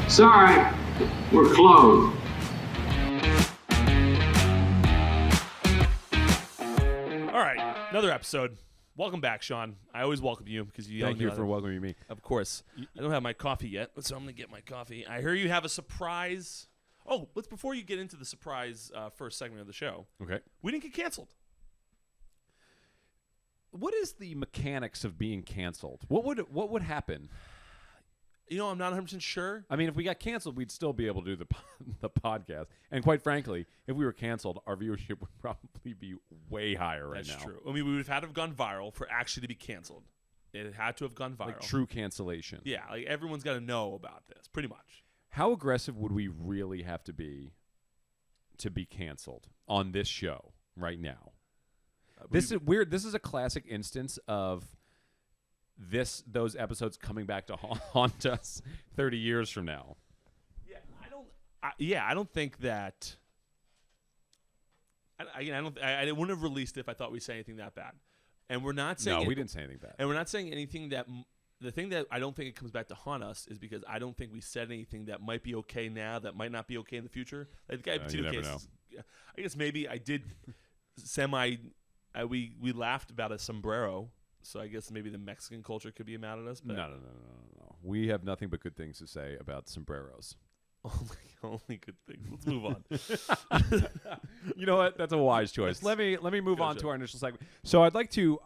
Sorry, we're closed. All right, another episode. Welcome back, Sean. I always welcome you because you. Thank you for welcoming me. Of course. I don't have my coffee yet, so I'm gonna get my coffee. I hear you have a surprise. Oh, let's before you get into the surprise first segment of the show. Okay. We didn't get canceled. What is the mechanics of being canceled? What would happen? You know, I'm not 100% sure. I mean, if we got canceled, we'd still be able to do the podcast. And quite frankly, if we were canceled, our viewership would probably be way higher right now. That's true. I mean, we would have had to have gone viral for actually to be canceled. It had to have gone viral. Like true cancellation. Yeah, like everyone's got to know about this, pretty much. How aggressive would we really have to be canceled on this show right now? This is weird. This is a classic instance of those episodes coming back to haunt us 30 years from now. Yeah, I don't think that. I wouldn't have released it if I thought we said anything that bad. And we're not saying we didn't say anything bad. And we're not saying anything that. The thing that I don't think it comes back to haunt us is because I don't think we said anything that might be okay now that might not be okay in the future. Like the guy in you never cases, I guess maybe I did we laughed about a sombrero. So I guess maybe the Mexican culture could be mad at us. But No. We have nothing but good things to say about sombreros. Only good things. Let's move on. You know what? That's a wise choice. Let me move on to our initial segment. So I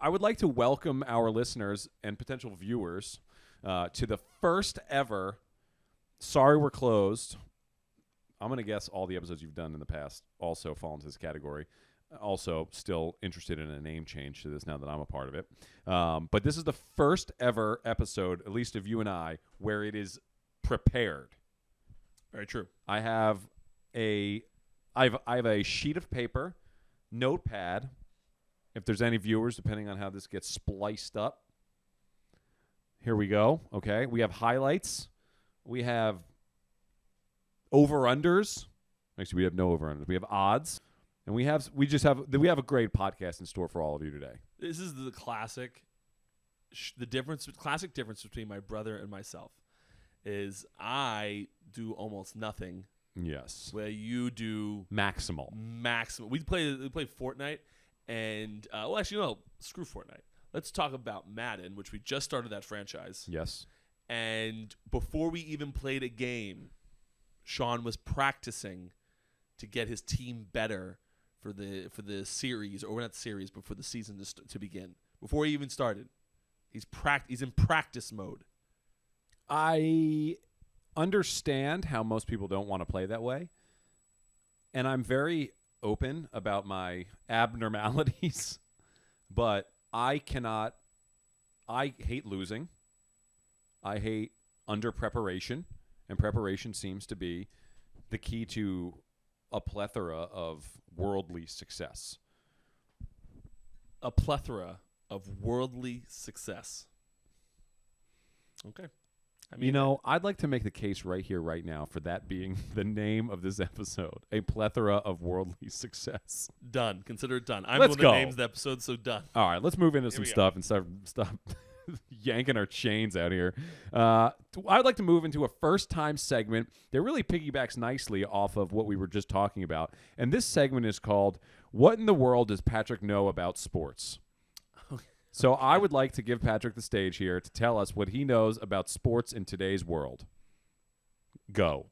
would like to welcome our listeners and potential viewers to the first ever Sorry We're Closed. I'm going to guess all the episodes you've done in the past also fall into this category. Also, still interested in a name change to this now that I'm a part of it. But this is the first ever episode, at least of you and I, where it is prepared. Very true. I have a sheet of paper, notepad. If there's any viewers, depending on how this gets spliced up. Here we go. Okay, we have highlights. We have over-unders. Actually, we have no over-unders. We have odds. And we have a great podcast in store for all of you today. This is the classic difference between my brother and myself is I do almost nothing. Yes. Where you do maximal. We play Fortnite and screw Fortnite. Let's talk about Madden, which we just started that franchise. Yes. And before we even played a game, Sean was practicing to get his team better for the series, or not the series, but for the season to begin. Before he even started, he's in practice mode. I understand how most people don't want to play that way, and I'm very open about my abnormalities, but I hate losing. I hate under preparation, and preparation seems to be the key to a plethora of worldly success. A plethora of worldly success. Okay. I mean, I'd like to make the case right here, right now, for that being the name of this episode. A plethora of worldly success. Done. Consider it done. I'm Let's the one that go. names the episode, so done. All right, let's move into some stuff and stop yanking our chains out here. I'd like to move into a first-time segment that really piggybacks nicely off of what we were just talking about. And this segment is called, What in the World Does Patrick Know About Sports? So I would like to give Patrick the stage here to tell us what he knows about sports in today's world. Go.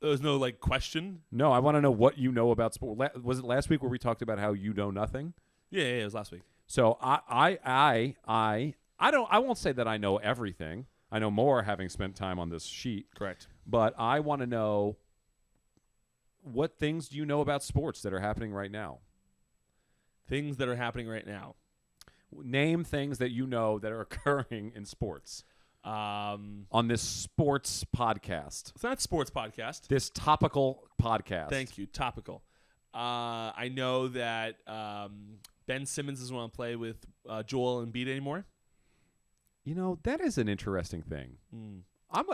There's no question? No, I want to know what you know about sport. Was it last week where we talked about how you know nothing? Yeah, it was last week. So I won't say that I know everything. I know more having spent time on this sheet. Correct. But I want to know, what things do you know about sports that are happening right now? Things that are happening right now. Name things that you know that are occurring in sports. On this sports podcast. It's not a sports podcast. This topical podcast. Thank you. Topical. I know that Ben Simmons doesn't want to play with Joel Embiid anymore. That is an interesting thing.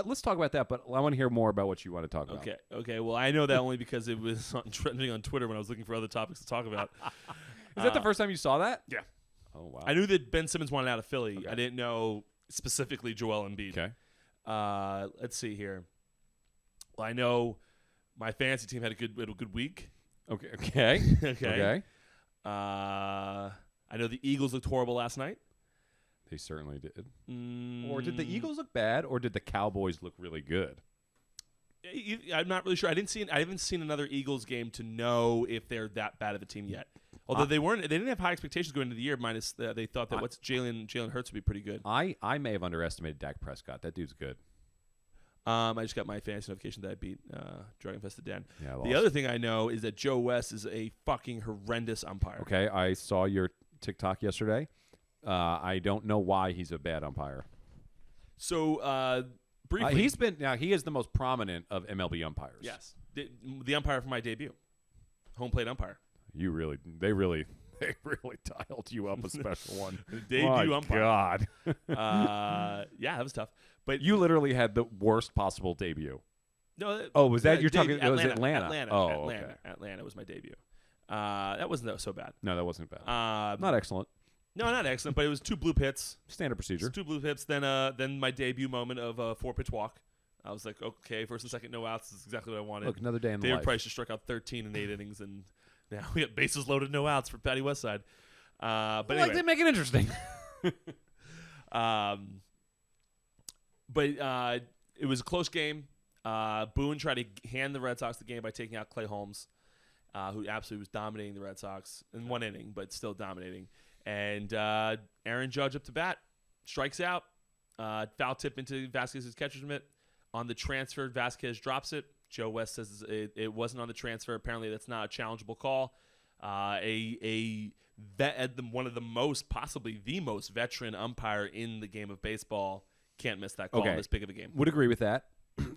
Let's talk about that, but I want to hear more about what you want to talk about. Okay. Well, I know that only because it was trending on Twitter when I was looking for other topics to talk about. Is that the first time you saw that? Yeah. Oh wow. I knew that Ben Simmons wanted out of Philly. Okay. I didn't know specifically Joel Embiid. Okay. Let's see here. Well, I know my fantasy team had a good week. Okay. Okay. Okay. I know the Eagles looked horrible last night. They certainly did. Or did the Eagles look bad, or did the Cowboys look really good? I'm not really sure. I haven't seen another Eagles game to know if they're that bad of a team yet. Although they didn't have high expectations going into the year. Minus they thought that Jalen Hurts would be pretty good. I may have underestimated Dak Prescott. That dude's good. I just got my fantasy notification that I beat Dragon-Fested Dan. Yeah, the other thing I know is that Joe West is a fucking horrendous umpire. Okay, I saw your TikTok yesterday. I don't know why he's a bad umpire. So briefly, he is the most prominent of MLB umpires. Yes, the umpire for my debut, home plate umpire. They really dialed you up a special one. Debut umpire. God. Yeah, that was tough. But you literally had the worst possible debut. No. Was that you're talking? Atlanta, was it Atlanta? Okay. Atlanta was my debut. That wasn't so bad. No, that wasn't bad. Not excellent. No, not excellent, but it was 2 blue hits. Standard procedure. 2 blue hits. Then my debut moment of a 4-pitch walk. I was like, okay, first and second, no outs. This is exactly what I wanted. Look, another day in the David life. Price just struck out 13 in 8 innings, and now we got bases loaded, no outs for Patty Westside. But anyway, they make it interesting. But it was a close game. Boone tried to hand the Red Sox the game by taking out Clay Holmes, who absolutely was dominating the Red Sox in 1 inning, but still dominating. And Aaron Judge up to bat, strikes out, foul tip into Vasquez's catcher's mitt. On the transfer, Vasquez drops it. Joe West says it wasn't on the transfer. Apparently, that's not a challengeable call. One of the most, possibly the most veteran umpire in the game of baseball can't miss that call in this big of a game. Would agree with that.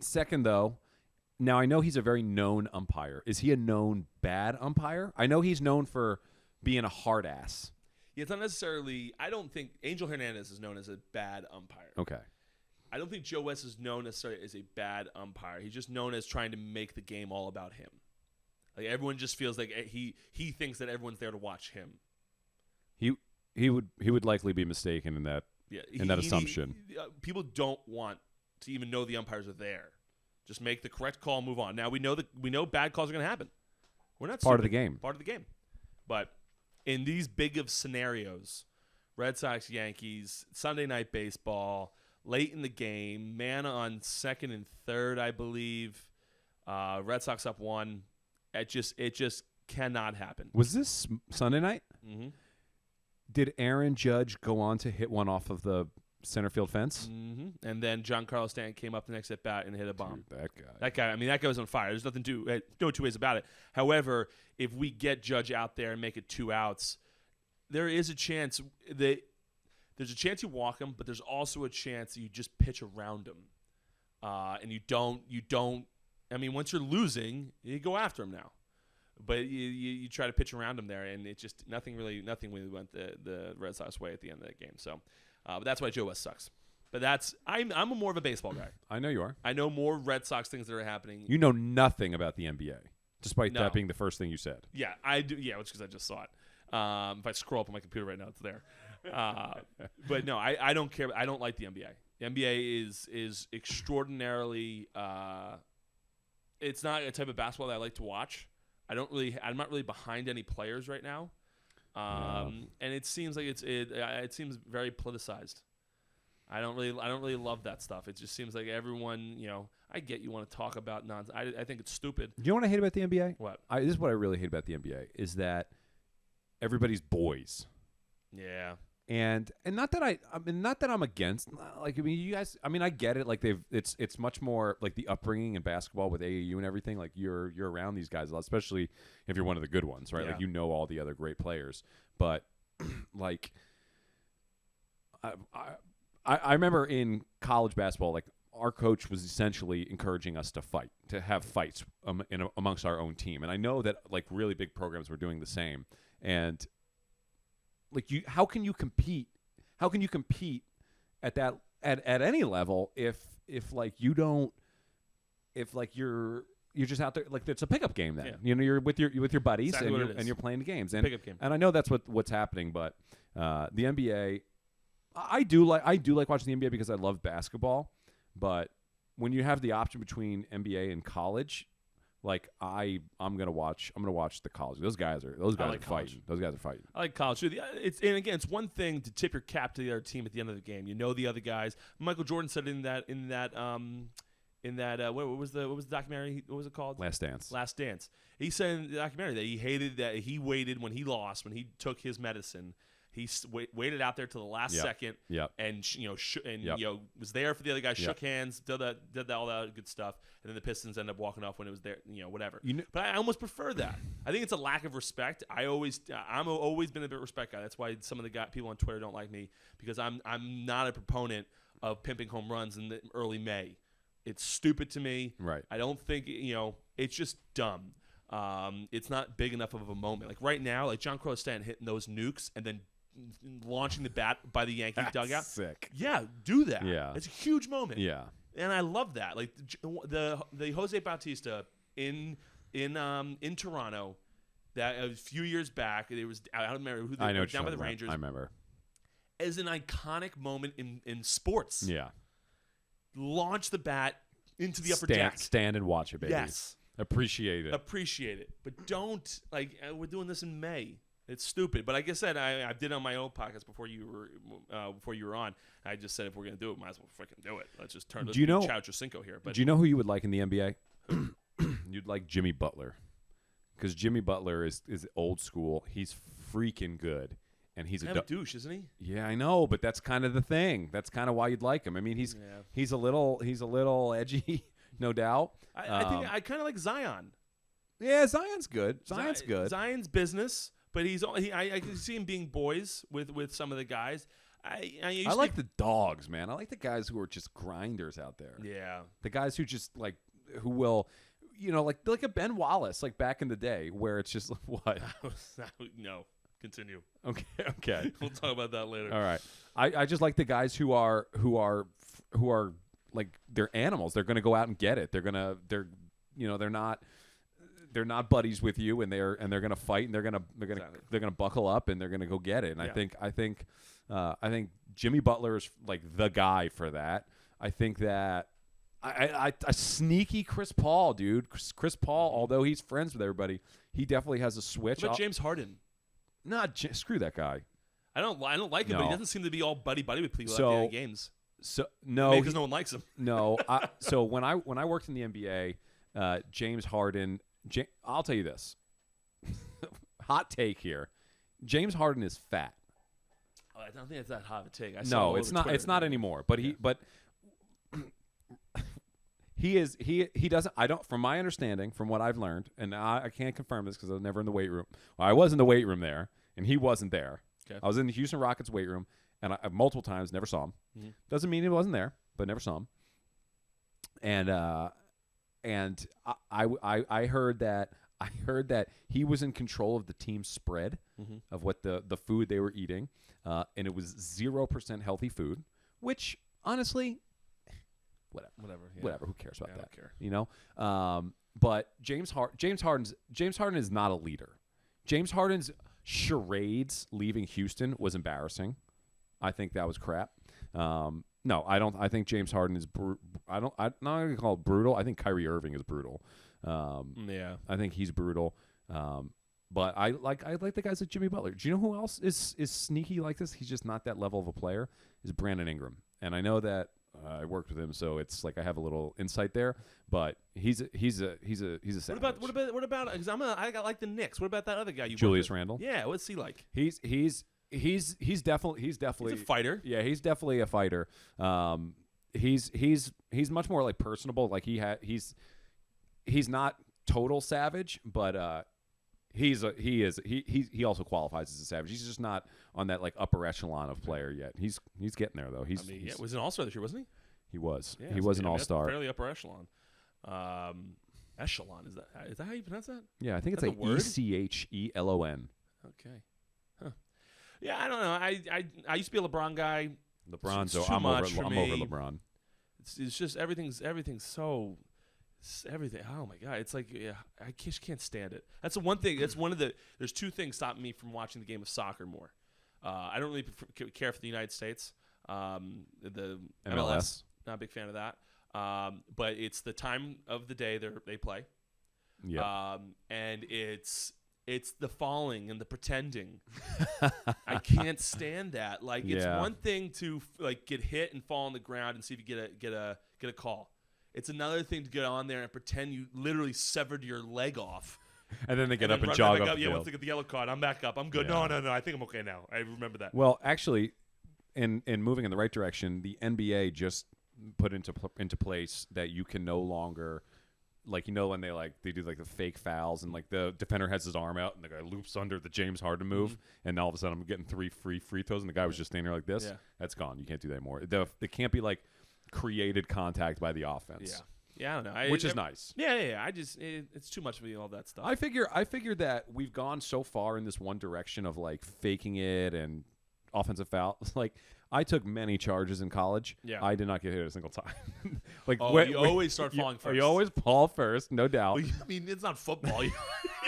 Second, though, now I know he's a very known umpire. Is he a known bad umpire? I know he's known for being a hard ass. Yeah, it's not necessarily. I don't think Angel Hernandez is known as a bad umpire. Okay. I don't think Joe West is known necessarily as a bad umpire. He's just known as trying to make the game all about him. Like everyone just feels like he thinks that everyone's there to watch him. He would likely be mistaken in that assumption. People don't want to even know the umpires are there. Just make the correct call, move on. Now we know bad calls are going to happen. We're not part stupid. of the game. Part of the game. But in these big of scenarios, Red Sox, Yankees, Sunday Night Baseball, late in the game, man on second and third, I believe. Red Sox up 1. It just cannot happen. Was this Sunday night? Mm-hmm. Did Aaron Judge go on to hit one off of the center field fence? Mm-hmm. And then Giancarlo Stanton came up the next at bat and hit a bomb. Dude, that guy. That guy was on fire. There's no two ways about it. However, if we get Judge out there and make it 2 outs, there is a chance that there's a chance you walk him, but there's also a chance that you just pitch around him, and you don't. I mean, once you're losing, you go after him now, but you try to pitch around him there, and it just nothing really went the Red Sox way at the end of that game. So, but that's why Joe West sucks. But I'm more of a baseball guy. I know you are. I know more Red Sox things that are happening. You know nothing about the NBA, despite that being the first thing you said. Yeah, I do. Yeah, it's because I just saw it. If I scroll up on my computer right now, it's there. But no, I don't care. I don't like the NBA. The NBA is extraordinarily. It's not a type of basketball that I like to watch. I'm not really behind any players right now, and it seems like it seems very politicized. I don't really love that stuff. It just seems like everyone, I get you want to talk about nonsense. I think it's stupid. Do you know what I hate about the NBA? What? This is what I really hate about the NBA is that everybody's boys. Yeah. And not that I'm against, like, I mean, you guys, I mean, I get it. Like it's much more like the upbringing in basketball with AAU and everything. Like you're around these guys a lot, especially if you're one of the good ones, right? Yeah. Like, all the other great players. But like, I remember in college basketball, like our coach was essentially encouraging us to have fights amongst our own team. And I know that like really big programs were doing the same. And like how can you compete at that at any level if like you don't, if like you're you're just out there like it's a pickup game. Then you're with your buddies Exactly and you're playing the games. And pickup game. And I know that's what's happening, but the NBA, I do like watching the NBA because I love basketball. But when you have the option between NBA and college, like I'm gonna watch the college. Those guys are fighting. Those guys are fighting. I like college too. It's one thing to tip your cap to the other team at the end of the game. You know the other guys. Michael Jordan said in that what was the documentary? What was it called? Last Dance. He said in the documentary that he hated that he waited when he lost, when he took his medicine. He waited out there till the last second, and was there for the other guy, shook hands, did all that good stuff, and then the Pistons ended up walking off when it was there, whatever. But I almost prefer that. I think it's a lack of respect. I'm always been a bit respect guy. That's why some of the people on Twitter don't like me, because I'm not a proponent of pimping home runs in the early May. It's stupid to me. Right. I don't think it's just dumb. It's not big enough of a moment. Like right now, like John Stanton hitting those nukes and then launching the bat by the Yankee dugout. Sick. Yeah, do that. Yeah. It's a huge moment. Yeah. And I love that. Like the Jose Bautista in Toronto, that a few years back, it was I don't remember who they were down by the Rangers. I remember. As an iconic moment in sports. Yeah. Launch the bat into the upper deck. Stand and watch it, baby. Yes. Appreciate it. But don't we're doing this in May. It's stupid. But like I said, I did on my own podcast before you were on. I just said if we're gonna do it, might as well freaking do it. Let's just turn. Chao Cinco here. But do you know who you would like in the NBA? You'd like Jimmy Butler, because Jimmy Butler is old school. He's freaking good, and he's a douche, isn't he? Yeah, I know, but that's kind of the thing. That's kind of why you'd like him. I mean, he's a little edgy, no doubt. I think I kind of like Zion. Yeah, Zion's good. Good. Zion's business. But I can see him being boys with some of the guys. I like the dogs, man. I like the guys who are just grinders out there. Yeah. The guys who just who will, like a Ben Wallace, like back in the day, where it's just what? No. Continue. Okay. We'll talk about that later. All right. I just like the guys who are like they're animals. They're gonna go out and get it. They're not buddies with you, and they're gonna fight, and they're gonna buckle up, and they're gonna go get it. And I think Jimmy Butler is like the guy for that. I think that a sneaky Chris Paul, dude. Chris Paul, although he's friends with everybody, he definitely has a switch. What about James Harden? Screw that guy. I don't like him, but he doesn't seem to be all buddy with people at the end of games. So no, because no one likes him. No. So when I worked in the NBA, James Harden. I'll tell you this. Hot take here. James Harden is fat. Oh, I don't think it's that hot of a take. No, it's not. It's not anymore. But he is. He doesn't. I don't. From my understanding, from what I've learned, and I can't confirm this because I was never in the weight room. Well, I was in the weight room there, and he wasn't there. Okay. I was in the Houston Rockets weight room, and I multiple times never saw him. Mm-hmm. Doesn't mean he wasn't there, but never saw him. And I heard that he was in control of the team's spread of what the food they were eating, and it was 0% healthy food, which honestly, whatever. Who cares about that? I don't care. But James Harden is not a leader. James Harden's charades leaving Houston was embarrassing. I think that was crap. No, I don't. I think James Harden is. I'm not going to call it brutal. I think Kyrie Irving is brutal. Yeah, I think he's brutal. But I like the guys like Jimmy Butler. Do you know who else is sneaky like this? He's just not that level of a player. Is Brandon Ingram, and I know that I worked with him, so it's like I have a little insight there. But he's a savage. What about? Because I like the Knicks. What about that other guy? Julius Randle. Yeah, what's he like? He's definitely he's a fighter. Yeah, he's definitely a fighter. He's much more like personable. Like he's not total savage, but he also qualifies as a savage. He's just not on that like upper echelon of player yet. He's getting there though. He was an all-star this year, wasn't he? He was. Yeah, he was an all-star. Fairly upper echelon. Echelon, is that how you pronounce that? Yeah, I think it's like ECHELON. Okay. Huh. Yeah, I don't know. I used to be a LeBron guy. LeBron, so I'm over LeBron. It's just everything's so Everything. Oh my god, it's like I just can't stand it. That's the one thing. That's one of the. There's two things stopping me from watching the game of soccer more. I don't really care for the United States. The MLS, not a big fan of that. But it's the time of the day they play. Yeah. And it's the falling and the pretending. I can't stand that. Like it's one thing to like get hit and fall on the ground and see if you get a call. It's another thing to get on there and pretend you literally severed your leg off. And then they get up and jog up the Yeah, field. once they get the yellow card, I'm back up. I'm good. Yeah. No. I think I'm okay now. I remember that. Well, actually, in moving in the right direction, the NBA just put into place that you can no longer, like, you know, when they do like the fake fouls and like the defender has his arm out and the guy loops under the James Harden move, and all of a sudden I'm getting 3 free throws and the guy was just standing there like this. Yeah. That's gone. You can't do that anymore. It can't be like created contact by the offense. Yeah, I don't know. Which is nice. Yeah. It's too much for me, all that stuff. I figure that we've gone so far in this one direction of like faking it and offensive foul. Like, I took many charges in college. Yeah. I did not get hit a single time. Like, you always start falling first. You always fall first, no doubt. Well, I mean, it's not football.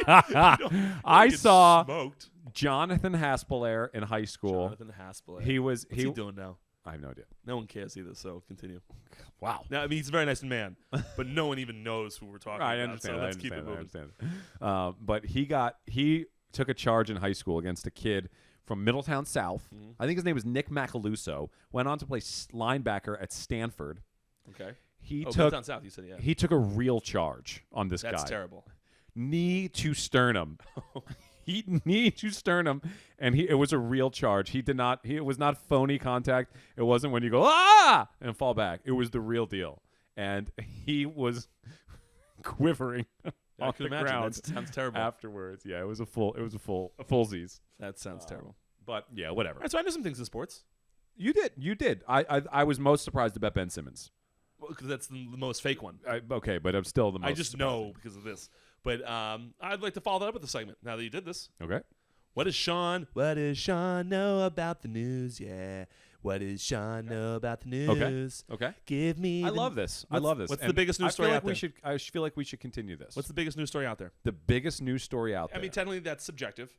I saw smoked. Jonathan Haspelair in high school. Jonathan Haspelair. What's he doing now? I have no idea. No one cares either, so continue. Wow. Now, I mean, he's a very nice man, but no one even knows who we're talking about. I understand. So let's keep it moving. I understand. But he took a charge in high school against a kid from Middletown South. Mm-hmm. I think his name was Nick Macaluso. Went on to play linebacker at Stanford. Okay. Middletown South, you said, yeah. He took a real charge on this guy. That's terrible. Knee to sternum. Knee to sternum, and it was a real charge. It was not phony contact. It wasn't when you go and fall back. It was the real deal, and he was quivering on the ground. That sounds terrible. Afterwards, yeah, it was a fullsies. That sounds terrible. But yeah, whatever. All right, so I know some things in sports. You did. I was most surprised about Ben Simmons. Well, because that's the most fake one. Okay, but I'm still the most. I just know because of this. But I'd like to follow that up with a segment now that you did this. Okay. What does Sean know about the news? Yeah. What does Sean know about the news? Okay. Give me. I love this. What's the biggest news story out there? I feel like we should continue this. What's the biggest news story out there? The biggest news story out there? I mean, technically that's subjective.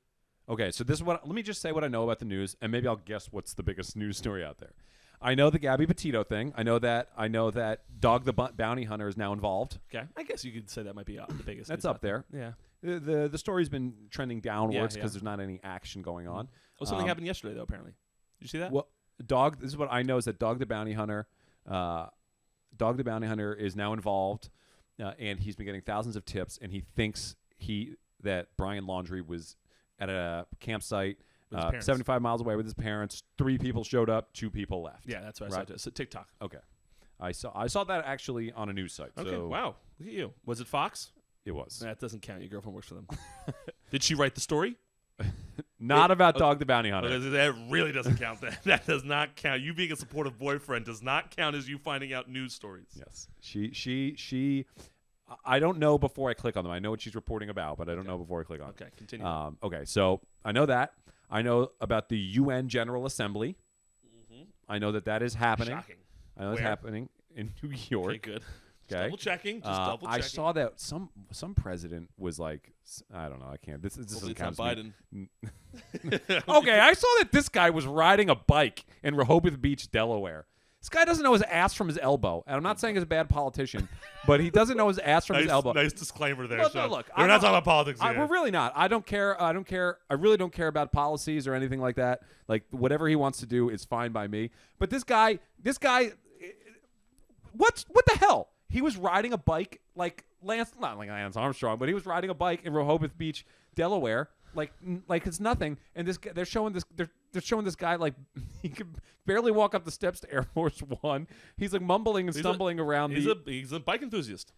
Okay, so this is let me just say what I know about the news, and maybe I'll guess what's the biggest news story out there. I know the Gabby Petito thing. I know that Dog the Bounty Hunter is now involved. Okay, I guess you could say that might be the biggest. That's up there. Yeah. The story's been trending downwards because there's not any action going on. Oh, something happened yesterday though. Apparently, did you see that? Well, this is what I know is that Dog the Bounty Hunter is now involved, and he's been getting thousands of tips, and he thinks that Brian Laundrie was at a campsite 75 miles away with his parents. 3 people showed up, 2 people left. Yeah, that's what I saw. So TikTok. Okay, I saw that actually on a news site. Okay, so wow, look at you. Was it Fox? It was. That doesn't count. Your girlfriend works for them. Did she write the story? Not about Dog the Bounty Hunter. That really doesn't count. That does not count. You being a supportive boyfriend does not count as you finding out news stories. Yes, she. I don't know before I click on them. I know what she's reporting about, but I don't know before I click on. Okay, continue. Okay, so I know that. I know about the UN General Assembly. Mm-hmm. I know that is happening. Shocking. I know it's happening in New York. Okay, good. Okay. Double checking. Just double checking. I saw that some president was like, I don't know. I can't. This doesn't count. Biden. Okay, I saw that this guy was riding a bike in Rehoboth Beach, Delaware. This guy doesn't know his ass from his elbow. And I'm not saying he's a bad politician, but he doesn't know his ass from his elbow. Nice disclaimer there. No, look, we're not talking about politics here. We're really not. I don't care. I really don't care about policies or anything like that. Like, whatever he wants to do is fine by me. But this guy, what the hell? He was riding a bike not like Lance Armstrong, but he was riding a bike in Rehoboth Beach, Delaware, like it's nothing. And they're showing this guy like he could barely walk up the steps to Air Force One. He's like mumbling and stumbling around. He's a bike enthusiast.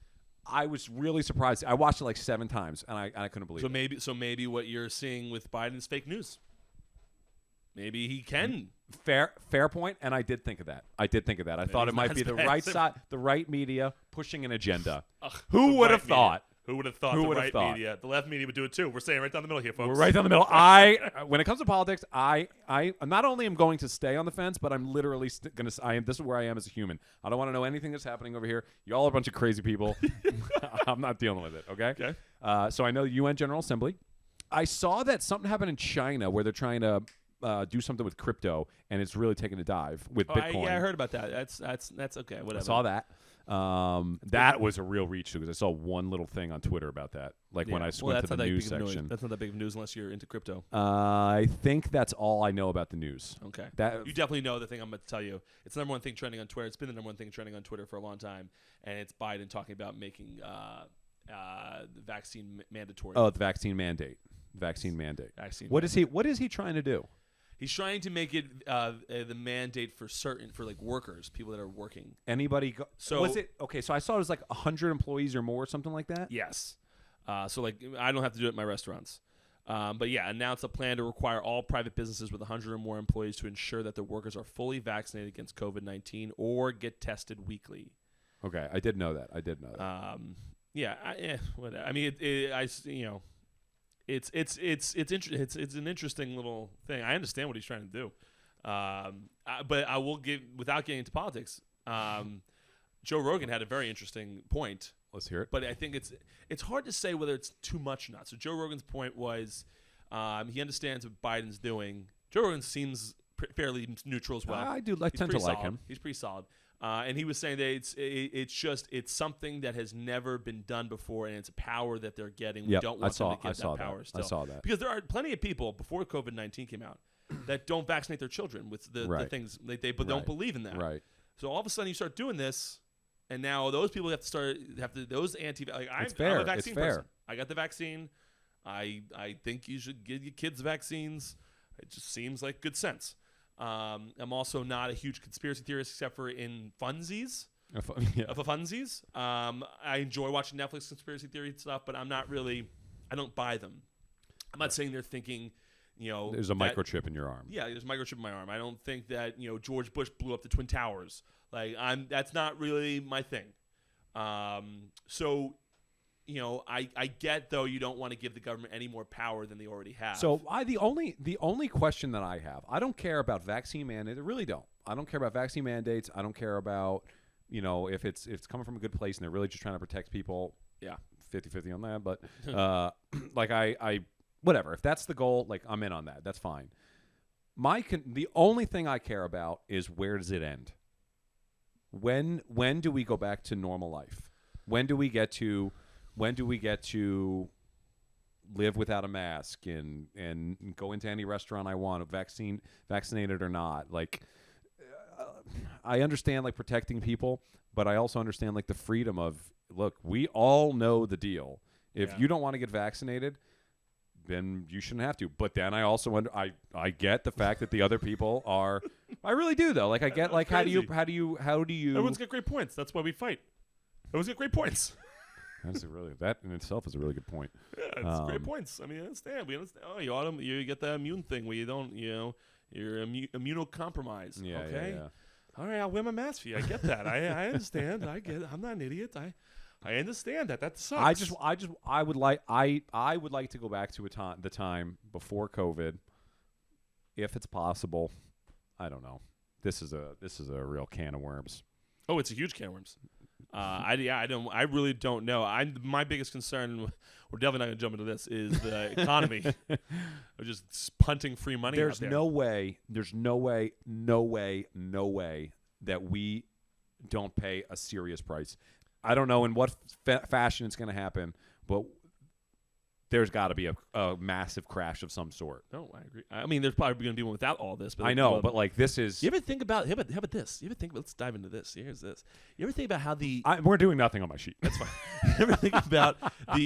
I was really surprised. I watched it like 7 times, and I couldn't believe it. So maybe what you're seeing with Biden is fake news. Maybe he can. Fair point, and I did think of that. I thought it might be the right side, the right media pushing an agenda. Who would have thought? Who would have thought Who the would have right thought? media, the left media would do it too? We're saying right down the middle here, folks. We're right down the middle. When it comes to politics, I not only am going to stay on the fence, but I'm literally going to. This is where I am as a human. I don't want to know anything that's happening over here. Y'all are a bunch of crazy people. I'm not dealing with it. Okay. So I know the UN General Assembly. I saw that something happened in China where they're trying to do something with crypto, and it's really taking a dive with Bitcoin. I heard about that. That's okay. Whatever. I saw that. That was a real reach because I saw one little thing on Twitter about that. Like when I went to the news section. That's not that big of news unless you're into crypto. I think that's all I know about the news. Okay. That you definitely know the thing I'm about to tell you. It's the number one thing trending on Twitter. It's been the number one thing trending on Twitter for a long time, and it's Biden talking about making the vaccine mandatory. Oh, the vaccine mandate. Vaccine mandate. What is he trying to do? He's trying to make it the mandate for like workers, people that are working. Anybody? So was it okay? So I saw it was like 100 employees or more, or something like that. Yes. So like I don't have to do it at my restaurants. But yeah, announced a plan to require all private businesses with 100 or more employees to ensure that their workers are fully vaccinated against COVID-19 or get tested weekly. Okay, I did know that. Whatever. I mean, it's an interesting little thing. I understand what he's trying to do, but I will give without getting into politics. Joe Rogan had a very interesting point. Let's hear it. But I think it's hard to say whether it's too much or not. So Joe Rogan's point was he understands what Biden's doing. Joe Rogan seems fairly neutral as well. I tend to like him. He's pretty solid. And he was saying that it's something that has never been done before, and it's a power that they're getting. We don't want them to get that power still. I saw that. Because there are plenty of people before COVID-19 came out that don't vaccinate their children with the things they don't believe in that. Right. So all of a sudden you start doing this, and now those people have to those anti. Like I'm a vaccine person. I got the vaccine. I think you should give your kids vaccines. It just seems like good sense. I'm also not a huge conspiracy theorist except for in funsies. Funsies. I enjoy watching Netflix conspiracy theory stuff, but I'm not really. I don't buy them. I'm not saying they're thinking. There's a microchip in your arm. Yeah, there's a microchip in my arm. I don't think that George Bush blew up the Twin Towers. Like that's not really my thing. So. I get though you don't want to give the government any more power than they already have. So the only question that I have, I don't care about vaccine mandates. I really don't. I don't care about vaccine mandates. I don't care about if it's coming from a good place and they're really just trying to protect people. Yeah, 50-50 on that. But like I whatever. If that's the goal, like I'm in on that. That's fine. The only thing I care about is where does it end? When do we go back to normal life? When do we get to live without a mask and go into any restaurant I want, vaccinated or not? Like, I understand like protecting people, but I also understand like the freedom of, look, we all know the deal. If you don't want to get vaccinated, then you shouldn't have to. But then I also I get the fact that the other people are. I really do though. Like I get like how do you Everyone's got great points. That's why we fight. Everyone's got great points. That in itself is a really good point. Yeah, it's great points. I mean, I understand. We understand. Oh, you get the immune thing where you don't, you're immunocompromised. Yeah, okay. Yeah. All right, I'll wear my mask for you. I get that. I understand. I get it. I'm not an idiot. I understand that. That sucks. I would like to go back to the time before COVID, if it's possible. I don't know. This is a real can of worms. Oh, it's a huge can of worms. I really don't know. My biggest concern, we're definitely not going to jump into this, is the economy. We're just punting free money out there. There's no way that we don't pay a serious price. I don't know in what fashion it's going to happen, but there's got to be a massive crash of some sort. No, I agree. I mean, there's probably going to be one without all this. But I know, but like this is. You ever think about? How about this? You ever think? Let's dive into this. Here's this. You ever think about how the? We're doing nothing on my sheet. That's fine. You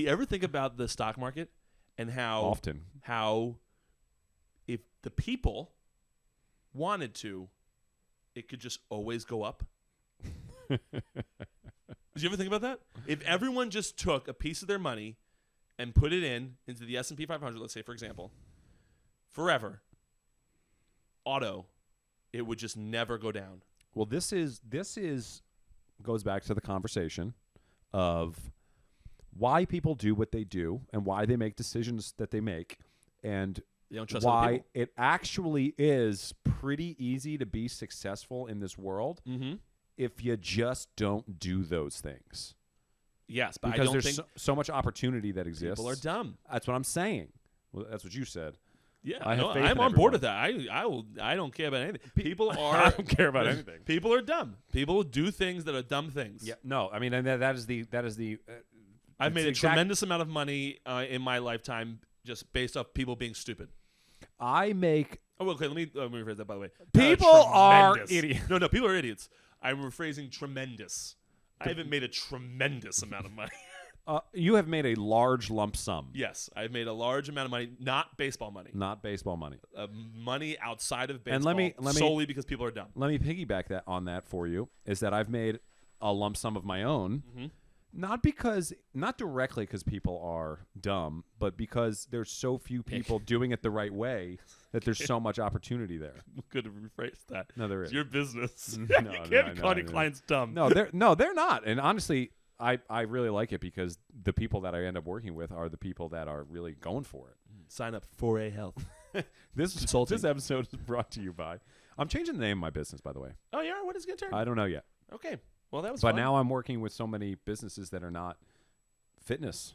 ever think about the stock market and how if the people wanted to, it could just always go up. Did you ever think about that? If everyone just took a piece of their money and put it into the S&P 500, let's say, for example, forever, it would just never go down. Well, this goes back to the conversation of why people do what they do and why they make decisions that they make, and You don't trust other why people. it actually is pretty easy to be successful in this world if you just don't do those things. Yes, but Because I don't there's think so much opportunity that exists. people are dumb. That's what I'm saying. Well, that's what you said. Yeah, I have faith I'm in on board everyone. with that. I don't care about anything. People are. I don't care about anything. People are dumb. People do things that are dumb things. Yeah, no, I mean, and that is the I've made a it's exact- tremendous amount of money in my lifetime just based off people being stupid. I make Oh, okay. Let me rephrase that. By the way, People are tremendous. idiots. No, people are idiots. I'm rephrasing tremendous. I haven't made a tremendous amount of money. you have made a large lump sum, Yes, I've made a large amount of money, not baseball money. not baseball money. Money outside of baseball, And let me- solely because people are dumb. Let me piggyback that on that for you. Is that I've made a lump sum of my own, not directly because people are dumb, but because there's so few people doing it the right way that there's so much opportunity there. Good to rephrase that. No, there It's is. your business. No, you can't no, call no, your no. clients dumb. No, they're not. And honestly, I really like it because the people that I end up working with are the people that are really going for it. Sign up for a health. This Consulting. episode is brought to you by. I'm changing the name of my business, by the way. Oh, yeah? What is it going to turn? I don't know yet. Okay. Well, that was But fun. now I'm working with so many businesses that are not fitness.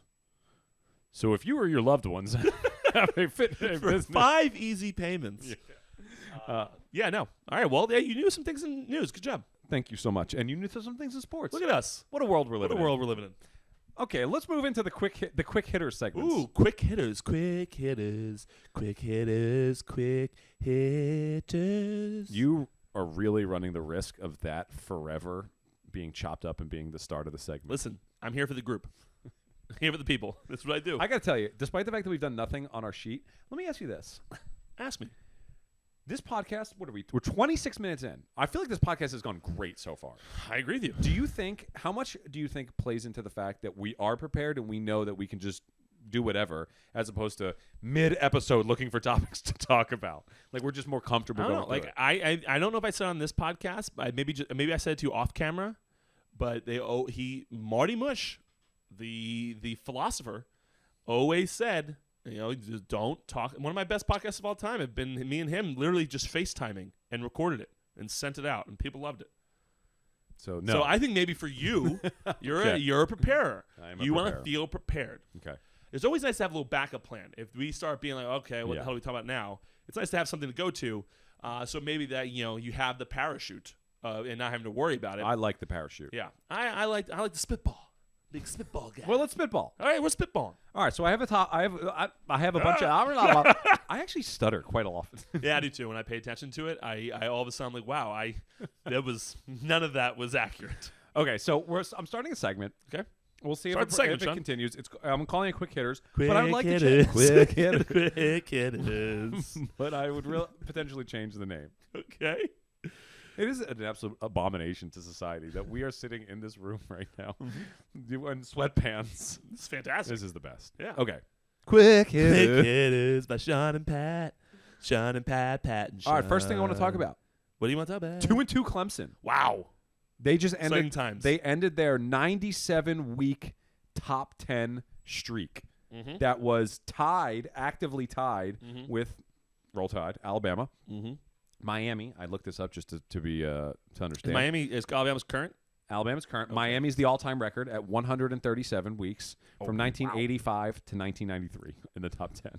So if you or your loved ones have a fitness For business, 5 easy payments. Yeah, no. All right. Well, yeah, you knew some things in news. Good job. thank you so much. And you knew some things in sports. Look at us. What a world we're What a living world we're living in. in. Okay, let's move into the quick hitter segments. Ooh, quick hitters, quick hitters, quick hitters, quick hitters. You are really running the risk of that forever being chopped up and being the start of the segment. Listen, I'm here for the group. I'm here for the people. That's what I do. I got to tell you, despite the fact that we've done nothing on our sheet, let me ask you this. Ask me. This podcast, what are we? We're 26 minutes in. I feel like this podcast has gone great so far. I agree with you. Do you think, how much do you think plays into the fact that we are prepared and we know that we can just do whatever, as opposed to mid-episode looking for topics to talk about? Like, we're just more comfortable I don't going know. through Like it. I don't know if I said it on this podcast, but maybe I said it to you off camera, but Marty Mush, the philosopher, always said, just don't talk. One of my best podcasts of all time have been me and him literally just FaceTiming and recorded it and sent it out, and people loved it. So, no. So I think maybe for you, you're a preparer. I am a You want to preparer. feel prepared. Okay. It's always nice to have a little backup plan. If we start being like, okay, what Yeah. the hell are we talking about now? It's nice to have something to go to. So maybe that you have the parachute and not having to worry about it. I like the parachute. Yeah, I like the spitball. Big spitball guy. Well, let's spitball. All right, we're spitballing. All right, so I have I have a bunch of. I actually stutter quite often. Yeah, I do too. When I pay attention to it, I all of a sudden I'm like, wow, none of that was accurate. Okay, so I'm starting a segment. Okay. We'll see Start if the segment, it Sean. continues. I'm calling it quick hitters, Quick but I'd like hitters. to change. Quick hitters. Quick hitters. But I would potentially change the name. Okay. It is an absolute abomination to society that we are sitting in this room right now in sweatpants. It's fantastic. This is the best. Yeah. Okay. Quick hitters by Sean and Pat. Sean and Pat, and Sean. All right. First thing I want to talk about: What do you want to talk about? 2-2 Clemson. Wow. They just Exciting ended. times. They ended their 97-week top 10 streak that was actively tied with Roll Tide, Alabama, Miami. I looked this up just to understand. Is Alabama's current? Alabama's current. Miami's the all-time record at 137 weeks from 1985 to 1993 in the top 10.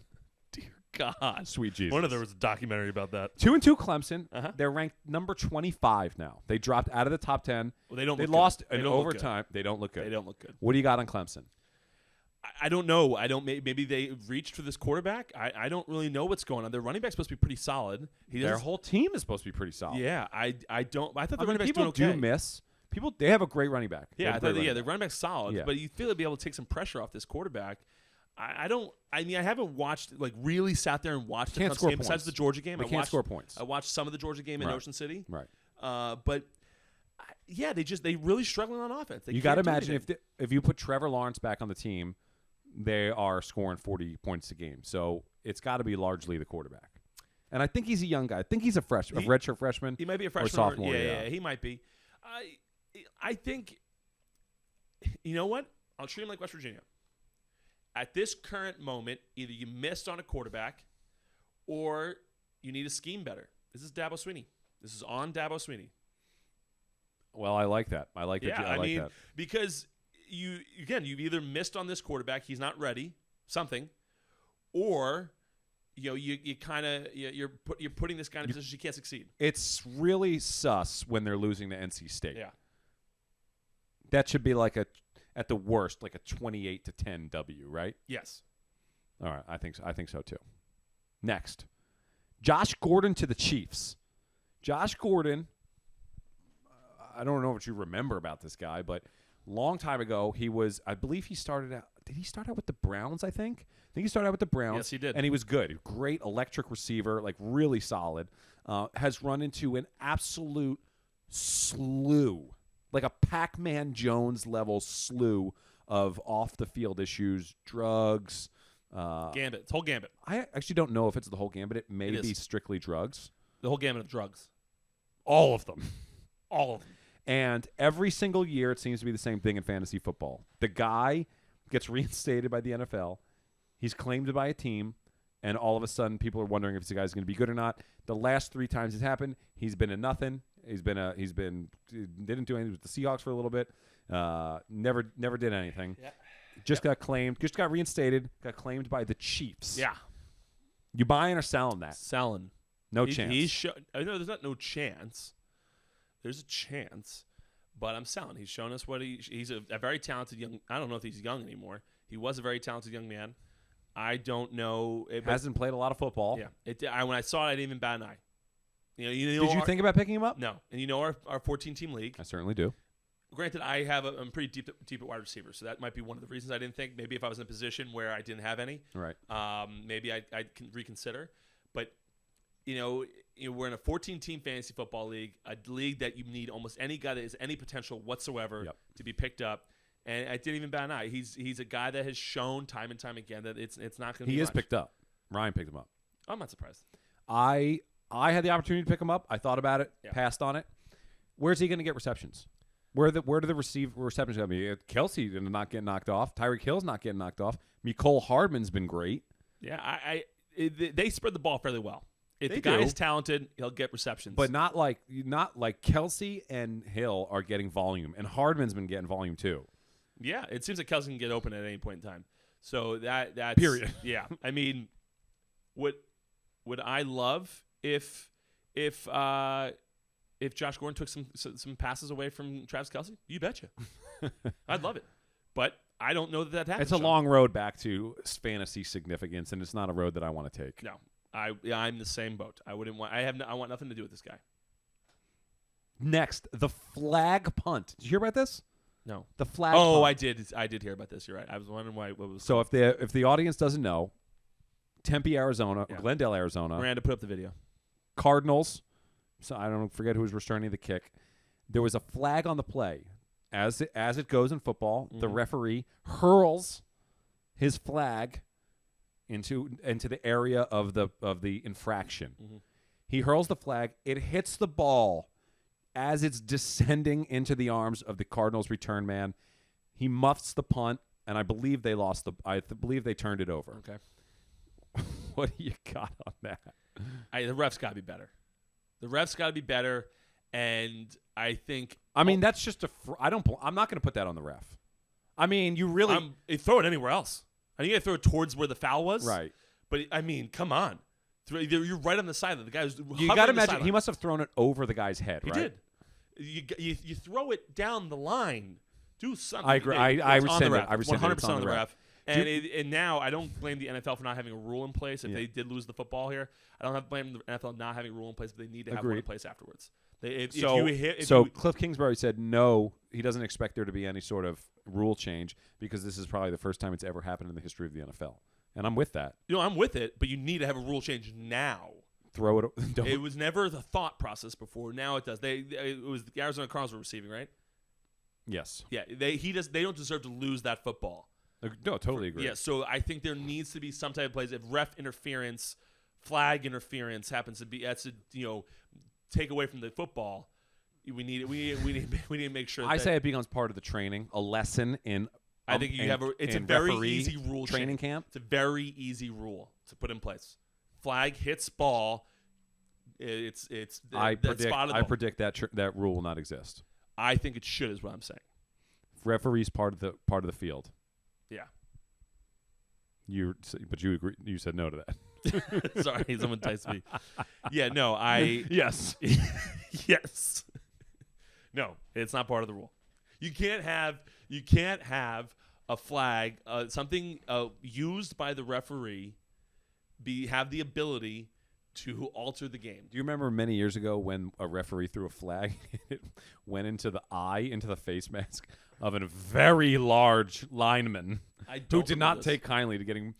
Dear God. Sweet Jesus. Wonder there was a documentary about that. 2-2 Clemson. Uh-huh. They're ranked number 25 now. They dropped out of the top 10. Well, they don't. They look lost good. in They don't look good. overtime. They don't look good. They don't look good. What do you got on Clemson? I don't know. Maybe they reached for this quarterback. I don't really know what's going on. Their running back's supposed to be pretty solid. Their whole team is supposed to be pretty solid. Yeah. I don't. I thought the I mean, running back's people doing okay. do miss. They have a great running back. They Yeah, have a great running the back. running back's solid, Yeah. but you feel they'd be able to take some pressure off this quarterback. I haven't watched, really sat there and watched the Can't Clemson score game besides points. the Georgia game. They can't score points. I watched some of the Georgia game in Right. Ocean City. Right. But they really struggling on offense. They You got to can't do imagine anything. if you put Trevor Lawrence back on the team, they are scoring 40 points a game. So it's got to be largely the quarterback. And I think he's a young guy. I think he's a redshirt freshman. He might be a freshman or sophomore. yeah, he might be. I think, you know what? I'll treat him like West Virginia. At this current moment, either you missed on a quarterback or you need to scheme better. This is Dabo Swinney. This is on Dabo Swinney. Well, I like that. I like that. Yeah, I like mean, that. because you've either missed on this quarterback, he's not ready, something, or you're putting this guy in a position he can't succeed. It's really sus when they're losing to NC State. Yeah. That should be at the worst, like a 28-10 W, right? Yes. All right, I think so too. Next, Josh Gordon to the Chiefs. Josh Gordon, I don't know what you remember about this guy, but long time ago I believe he started out. Did he start out with the Browns? I think he started out with the Browns. Yes, he did. And he was good. Great electric receiver, like really solid. Has run into an absolute slew, like a Pac-Man Jones level slew of off the field issues, drugs. Gambit. It's whole gambit. I actually don't know if it's the whole gambit. It may be strictly drugs. The whole gambit of drugs. All of them. All of them. And every single year, it seems to be the same thing in fantasy football. The guy gets reinstated by the NFL. He's claimed by a team, and all of a sudden, people are wondering if this guy's going to be good or not. The last 3 times it's happened, he's been a nothing. Didn't do anything with the Seahawks for a little bit. Never did anything. Yeah. Just got claimed. Just got reinstated. Got claimed by the Chiefs. Yeah. You buying or selling that? Selling. No chance. I know there's not no chance. There's a chance, but I'm selling. He's shown us what he's a very talented young. I don't know if he's young anymore. He was a very talented young man. I don't know. Hasn't played a lot of football. Yeah. When I saw it, I didn't even bat an eye. Did you think about picking him up? No. And our 14-team league. I certainly do. Granted, I'm pretty deep at wide receiver, so that might be one of the reasons I didn't think. Maybe if I was in a position where I didn't have any, right? Maybe I'd reconsider. But we're in a 14-team fantasy football league, a league that you need almost any guy that has any potential whatsoever to be picked up. And I didn't even bat an eye. He's a guy that has shown time and time again that it's not going to be. He is much. picked up. Ryan picked him up. I'm not surprised. I had the opportunity to pick him up. I thought about it, passed on it. Where's he going to get receptions? Where do the receptions going to be? Kelsey did not get knocked off. Tyreek Hill's not getting knocked off. Mecole Hardman's been great. Yeah, they spread the ball fairly well. If the do. guy is talented, he'll get receptions. But not like Kelsey and Hill are getting volume, and Hardman's been getting volume too. Yeah, it seems like Kelsey can get open at any point in time. So that's period. Yeah, I mean, would I love if Josh Gordon took some passes away from Travis Kelce? You betcha. I'd love it, but I don't know that happens. It's a long road back to fantasy significance, and it's not a road that I want to take. No. I'm the same boat. I want nothing to do with this guy. Next, the flag punt. Did you hear about this? No. The flag punt. I did hear about this. You're right. I was wondering what was. So if the audience doesn't know, Tempe, Arizona, Glendale, Arizona. Miranda, put up the video. Cardinals. So I don't forget who was returning the kick. There was a flag on the play. As it goes in football, the referee hurls his flag into the area of the infraction. Mm-hmm. He hurls the flag. It hits the ball as it's descending into the arms of the Cardinals return man. He muffs the punt, and I believe they lost I believe they turned it over. Okay. What do you got on that? The refs got to be better. The refs got to be better, and I think. I mean, that's just I'm not going to put that on the ref. I mean, you really throw it anywhere else. I think you throw it towards where the foul was. Right. But, I mean, come on. You're right on the side of the guy who's you got to imagine he must have thrown it over the guy's head, right? He did. You throw it down the line. Do something. I agree. I rescind it. I rescind 100% on the ref. And now I don't blame the NFL for not having a rule in place. If they did lose the football here, I don't have to blame the NFL not having a rule in place, but they need to have one in place afterwards. Cliff Kingsbury said no, he doesn't expect there to be any sort of rule change because this is probably the first time it's ever happened in the history of the NFL. And I'm with that. I'm with it, but you need to have a rule change now. Throw it. It was never the thought process before. Now it does. It was the Arizona Cardinals were receiving, right? Yes. Yeah. They don't deserve to lose that football. No, totally agree. Yeah. So I think there needs to be some type of plays. If ref interference, flag interference happens to be take away from the football, we need to make sure. I say it becomes part of the training, a lesson in I think you have it's a very easy rule training change. camp. It's a very easy rule to put in place. Flag hits ball. I spottable. predict that rule will not exist. I think it should, is what I'm saying. Referees part of the field. Yeah. But you agree? You said no to that. Sorry, someone texted me. Yeah, no, yes. Yes. No, it's not part of the rule. You can't have a flag, something used by the referee, have the ability to alter the game. Do you remember many years ago when a referee threw a flag? It went into the face mask of a very large lineman who did not take kindly to getting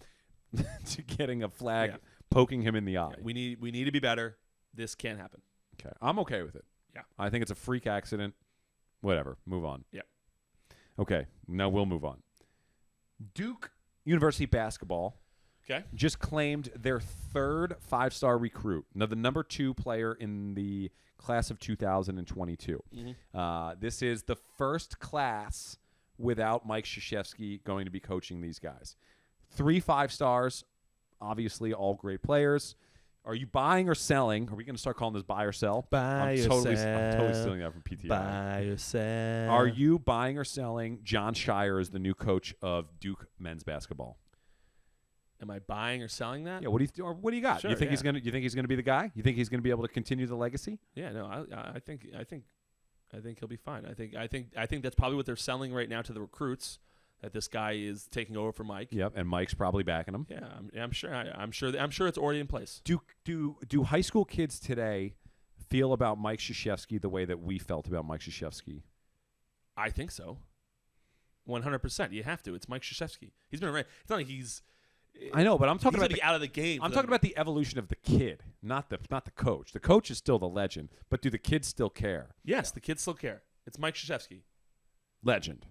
a flag poking him in the eye. Yeah, we need to be better. This can't happen. Okay, I'm okay with it. Yeah, I think it's a freak accident. Whatever. Move on. Yeah. Okay, now we'll move on. Duke University basketball just claimed their third 5-star recruit. Now, the number 2 player in the class of 2022. Mm-hmm. This is the first class without Mike Krzyzewski going to be coaching these guys. 3 5-stars, obviously all great players. Are you buying or selling? Are we going to start calling this buy or sell? I'm totally stealing that from PTA. Buy or sell. Are you buying or selling John Shire as the new coach of Duke men's basketball? Am I buying or selling that? Yeah. What do you got? Sure, You think he's gonna be the guy? You think he's gonna be able to continue the legacy? Yeah. No. I think he'll be fine. I think that's probably what they're selling right now to the recruits. That this guy is taking over for Mike. Yep, and Mike's probably backing him. Yeah, I'm sure. I'm sure it's already in place. Do high school kids today feel about Mike Krzyzewski the way that we felt about Mike Krzyzewski? I think so. 100%. You have to. It's Mike Krzyzewski. He's been around. It's not like he's. I know, but I'm talking about out of the game. I'm talking about the evolution of the kid, not the coach. The coach is still the legend, but do the kids still care? Yes, the kids still care. It's Mike Krzyzewski. Legend.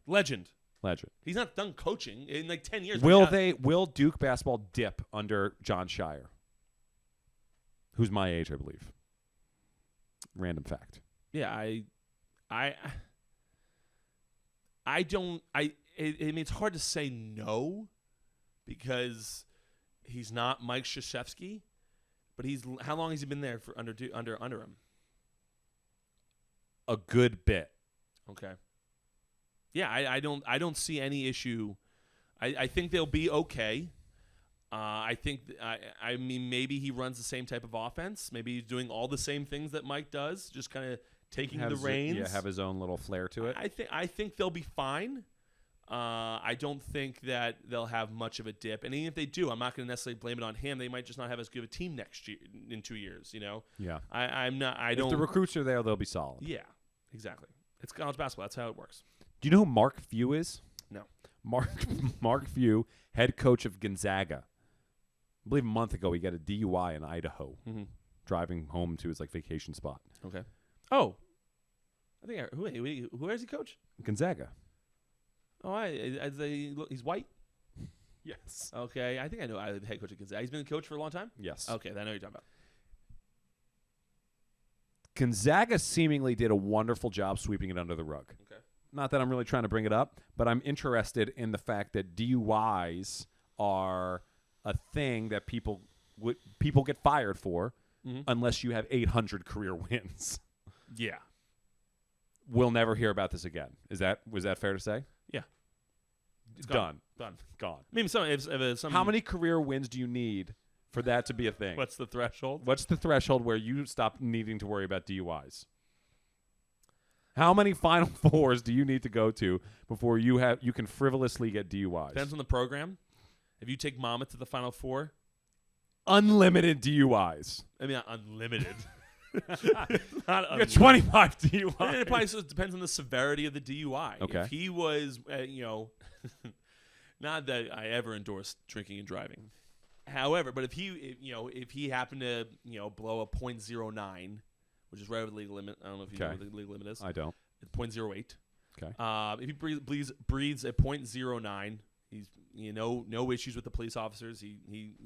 He's not done coaching in like 10 years. Will Duke basketball dip under John Shire? Who's my age, I believe. Random fact. Yeah, I don't. I mean, it's hard to say no because he's not Mike Krzyzewski, but how long has he been there for under him? A good bit. Okay. Yeah, I don't see any issue. I think they'll be okay. I mean, maybe he runs the same type of offense. Maybe he's doing all the same things that Mike does, just kind of taking the reins. Have his own little flair to it. I think they'll be fine. I don't think that they'll have much of a dip, and even if they do, I'm not going to necessarily blame it on him. They might just not have as good a team next year in 2 years. You know. Yeah. I'm not. If the recruits are there, they'll be solid. Yeah. Exactly. It's college basketball. That's how it works. Do you know who Mark Few is? No. Mark Few, head coach of Gonzaga. I believe a month ago he got a DUI in Idaho, driving home to his vacation spot. Okay. Oh, I think who has he coached? Gonzaga. Oh, he's white. Yes. Okay, I think I know the head coach of Gonzaga. He's been the coach for a long time. Yes. Okay, I know what you're talking about. Gonzaga seemingly did a wonderful job sweeping it under the rug. Okay. Not that I'm really trying to bring it up, but I'm interested in the fact that DUIs are a thing that people get fired for unless you have 800 career wins. Yeah. We'll never hear about this again. Was that fair to say? Yeah. It's done. Gone. I mean, how many career wins do you need for that to be a thing? What's the threshold? What's the threshold where you stop needing to worry about DUIs? How many Final Fours do you need to go to before you can frivolously get DUIs? Depends on the program. If you take Monmouth to the Final Four, unlimited DUIs. I mean, not unlimited. Not you got 25 DUIs. It probably depends on the severity of the DUI. Okay. If he was, not that I ever endorsed drinking and driving. However, but if he happened to blow a .09, which is right over the legal limit. I don't know if you know what the legal limit is. I don't. It's .08. Okay. If he breathes a .09, he's no issues with the police officers. He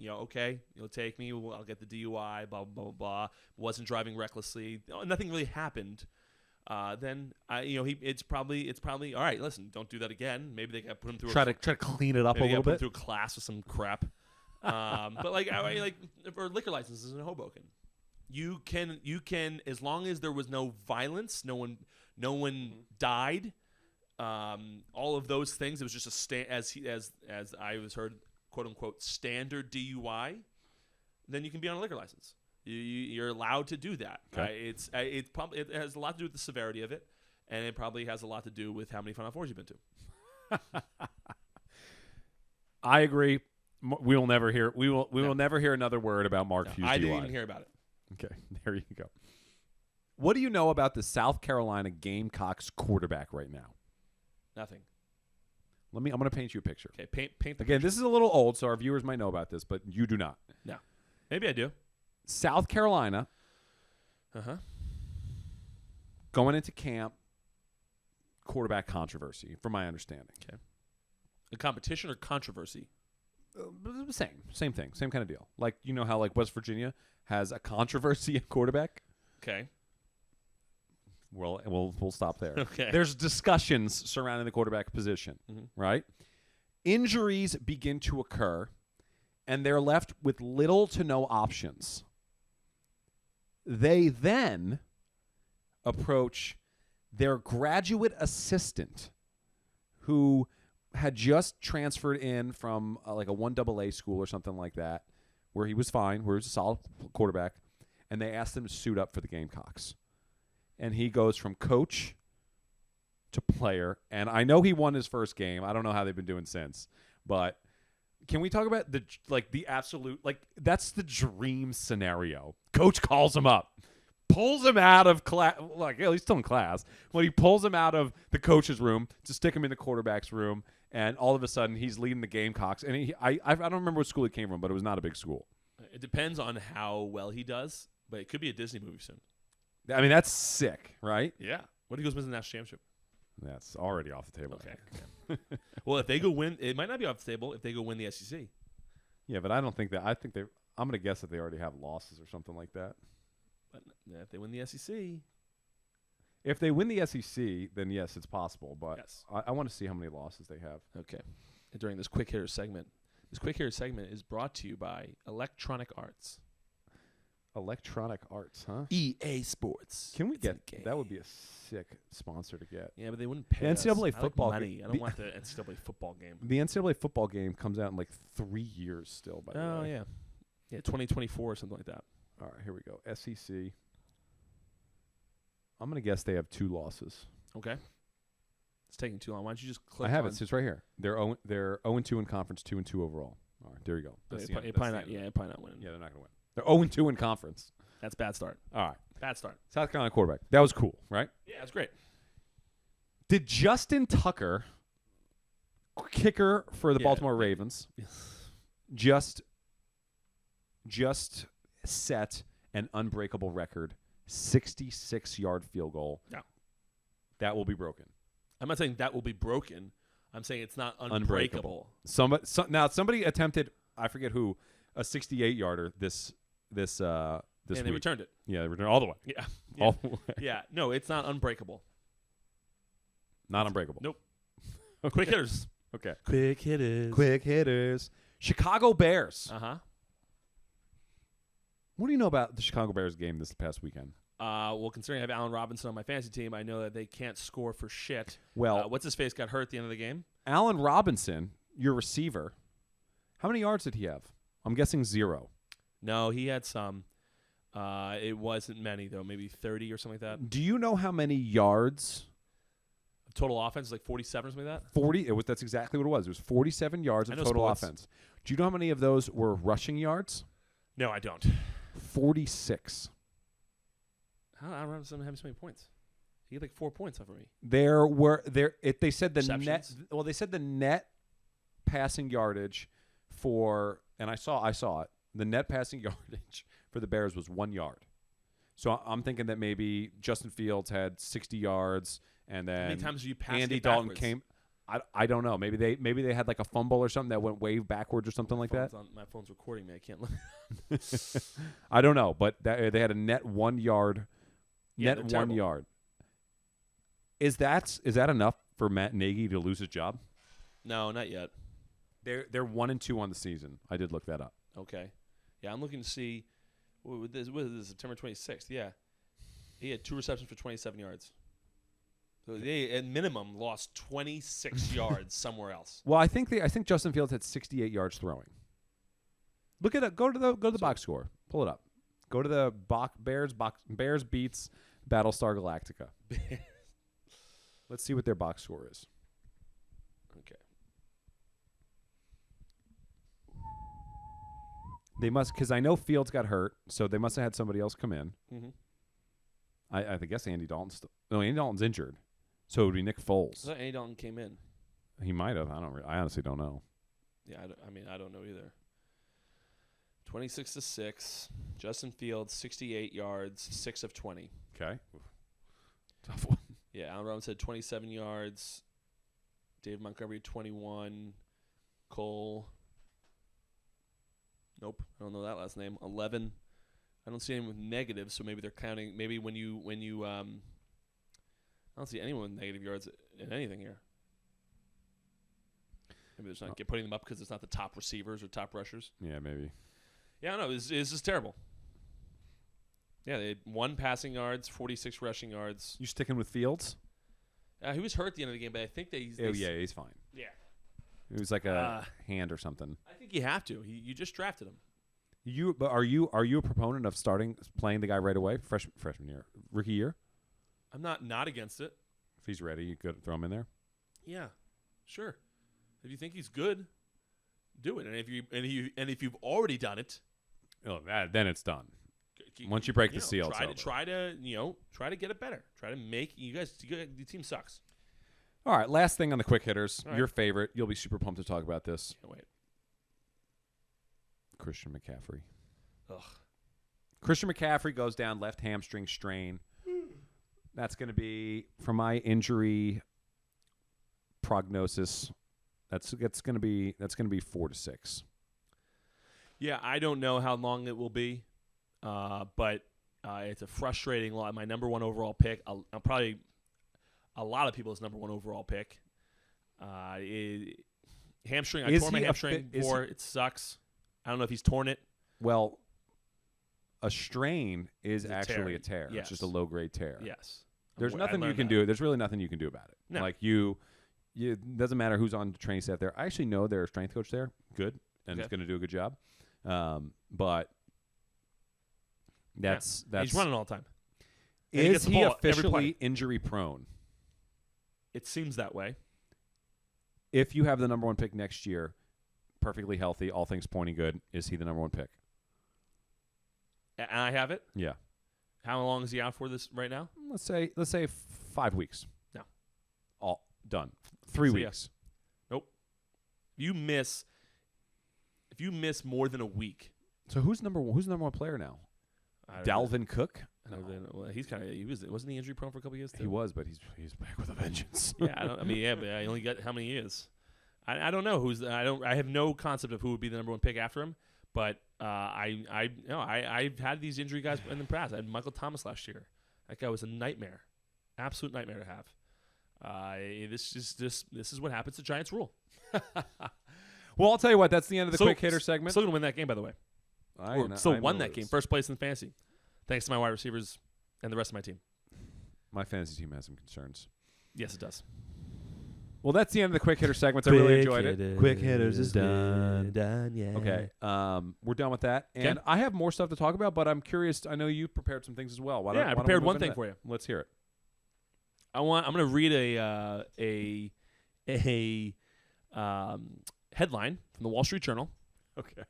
okay, you'll take me. I'll get the DUI. Blah blah blah blah. Wasn't driving recklessly. Nothing really happened. then it's probably all right. Listen, don't do that again. Maybe they got to put him through. Try to clean it up a maybe little put him bit. through a class with some crap. But like for liquor licenses in Hoboken, you can as long as there was no violence, no one died, all of those things. It was just as I was heard, quote unquote, standard DUI. Then you can be on a liquor license. You're allowed to do that. Okay. It has a lot to do with the severity of it, and it probably has a lot to do with how many Final Fours you've been to. I agree. We will never hear. We will never hear another word about Mark Few's I DUI. didn't even hear about it. Okay, there you go. What do you know about the South Carolina Gamecocks quarterback right now? Nothing. I'm going to paint you a picture. Okay, paint the Again, picture. this is a little old, so our viewers might know about this, but you do not. No. Maybe I do. South Carolina Uh-huh. going into camp, quarterback controversy, from my understanding. Okay. A competition or controversy? Same thing, same kind of deal. Like, you know how like West Virginia has a controversy at quarterback? Okay. Well, we'll stop there. Okay. There's discussions surrounding the quarterback position, right? Injuries begin to occur, and they're left with little to no options. They then approach their graduate assistant, who had just transferred in from like a 1AA school or something like that, where he was fine, where he was a solid quarterback, and they asked him to suit up for the Gamecocks. And he goes from coach to player. And I know he won his first game. I don't know how they've been doing since. But can we talk about the absolute, like, that's the dream scenario. Coach calls him up, pulls him out of class. Like, yeah, he's still in class. But he pulls him out of the coach's room to stick him in the quarterback's room. And all of a sudden, he's leading the Gamecocks. And I don't remember what school he came from, but it was not a big school. It depends on how well he does, but it could be a Disney movie soon. I mean, that's sick, right? Yeah. What if he goes wins the national championship? That's already off the table. Okay. Well, if they go win, it might not be off the table if they go win the SEC. Yeah, but I don't think that. I think I'm going to guess that they already have losses or something like that. But if they win the SEC, If they win the SEC, then yes, it's possible. But yes. I want to see how many losses they have. Okay. During this quick hitter segment, is brought to you by Electronic Arts. Electronic Arts, huh? EA Sports. Can we It's a get game. that? Would be a sick sponsor to get. Yeah, but they wouldn't pay The us. NCAA I like football money. game- I don't want the NCAA football game. The NCAA football game comes out in like 3 years still. By the Oh way. yeah, 2024 or something like that. All right, here we go. SEC. I'm going to guess they have 2 losses. Okay. It's taking too long. Why don't you just click? I have on, it. It's right here. They're 0-2 in conference, 2-2 overall. All right, there you go. That's the end. You're That's probably the not. end. Yeah, you're probably not winning. Yeah, they're not going to win. They're 0-2 in conference. That's a bad start. All right. Bad start. South Carolina quarterback. That was cool, right? Yeah, that's great. Did Justin Tucker, kicker for the Yeah. Baltimore Ravens, just set an unbreakable record, 66-yard field goal? No. That will be broken. I'm not saying that will be broken. I'm saying it's not unbreakable. Somebody attempted, I forget who, a 68-yarder this And week. they returned it. Yeah, they returned all the way. Yeah. All the way. Yeah. No, it's not unbreakable. Not unbreakable. Nope. Quick hitters. Okay. Quick hitters. Quick hitters. Chicago Bears. Uh-huh. What do you know about the Chicago Bears game this past weekend? Well, considering I have Allen Robinson on my fantasy team, I know that they can't score for shit. Well, what's his face got hurt at the end of the game? Allen Robinson, your receiver, how many yards did he have? I'm guessing 0. No, he had some. It wasn't many, though. Maybe 30 or something like that. Do you know how many yards? Total offense, like 47 or something like that? 40. That's exactly what it was. It was 47 yards of I know total sports. offense. Do you know how many of those were rushing yards? No, I don't. 46. I don't have so many points. He had like 4 points off of me. They said the net. Receptions? Well, they said the net passing yardage for, and I saw it. The net passing yardage for the Bears was 1 yard. So I'm thinking that maybe Justin Fields had 60 yards, and then How many times did you pass Andy it Dalton backwards? came. I don't know. Maybe they had like a fumble or something that went way backwards or something like that. My phone's recording me. I can't look. I don't know, but they had a net 1 yard. Yeah, Net they're 1 terrible. yard. Is that enough for Matt Nagy to lose his job? No, not yet. They're 1-2 on the season. I did look that up. Okay. Yeah, I'm looking to see. What is this? September 26th. Yeah, he had 2 receptions for 27 yards. So they, at minimum, lost 26 yards somewhere else. Well, I think Justin Fields had 68 yards throwing. Look at it. Go to the box score. Pull it up. Go to the Bears beats Battlestar Galactica. Let's see what their box score is. Okay. They must, because I know Fields got hurt, so they must have had somebody else come in. Mm-hmm. I guess Andy Dalton's. Andy Dalton's injured, so it would be Nick Foles. I thought Andy Dalton came in. He might have. I honestly don't know. Yeah, I don't know either. 26-6. Justin Fields 68 yards, 6 of 20. Okay. Tough one. Yeah, Allen Robinson had 27 yards. Dave Montgomery 21. Cole. Nope, I don't know that last name. 11. I don't see anyone with negatives, so maybe they're counting. Maybe when you I don't see anyone with negative yards in anything here. Maybe they're just not putting them up because it's not the top receivers or top rushers. Yeah, maybe. Yeah, no, this is terrible. Yeah, they had 1 passing yards, 46 rushing yards. You sticking with Fields? He was hurt at the end of the game, but I think they yeah, he's fine. Yeah. It was like a hand or something. I think you have to. You just drafted him. But are you a proponent of playing the guy right away, freshman year, rookie year? I'm not against it. If he's ready, you could throw him in there. Yeah, sure. If you think he's good, do it. And if you've already done it, then it's done. Once you break the seal, try to get it better. Try to make your team sucks. All right, last thing on the quick hitters. All right. Your favorite. You'll be super pumped to talk about this. Can't wait. Christian McCaffrey. Ugh. Christian McCaffrey goes down left hamstring strain. That's going to be, from my injury prognosis, that's going to be 4 to 6. Yeah, I don't know how long it will be, but it's a frustrating lot. My number 1 overall pick, probably a lot of people's number 1 overall pick. Hamstring. I tore my hamstring before. It sucks. I don't know if he's torn it. Well, a strain is actually a tear. Yes. It's just a low-grade tear. Yes. There's nothing you can do. There's really nothing you can do about it. No. Like it doesn't matter who's on the training staff there. I actually know their strength coach there. Good. And is going to do a good job. But that's he's running all the time. Is he officially injury prone? It seems that way. If you have the number 1 pick next year, perfectly healthy, all things pointing good, is he the number 1 pick? And I have it? Yeah. How long is he out for this right now? Let's say 5 weeks. No. All done. 3 weeks. Nope. If you miss more than a week. So who's number 1 player now? Dalvin Cook? No. Well, wasn't he injury prone for a couple years too? He was, but he's back with a vengeance. But I only got how many years? I don't know I have no concept of who would be the number 1 pick after him. But I've had these injury guys in the past. I had Michael Thomas last year. That guy was a nightmare, absolute nightmare to have. This is what happens to Giants rule. Well, I'll tell you what. That's the end of the quick hitter segment. Still gonna win that game, by the way. Still won that game, first place in fantasy, thanks to my wide receivers and the rest of my team. My fantasy team has some concerns. Yes, it does. Well, that's the end of the quick hitter segments. I really enjoyed it. Quick hitters is done. Yeah. Okay, we're done with that, and I have more stuff to talk about. But I'm curious. I know you prepared some things as well. I prepared one thing for you. Let's hear it. I'm going to read a headline from the Wall Street Journal. Okay.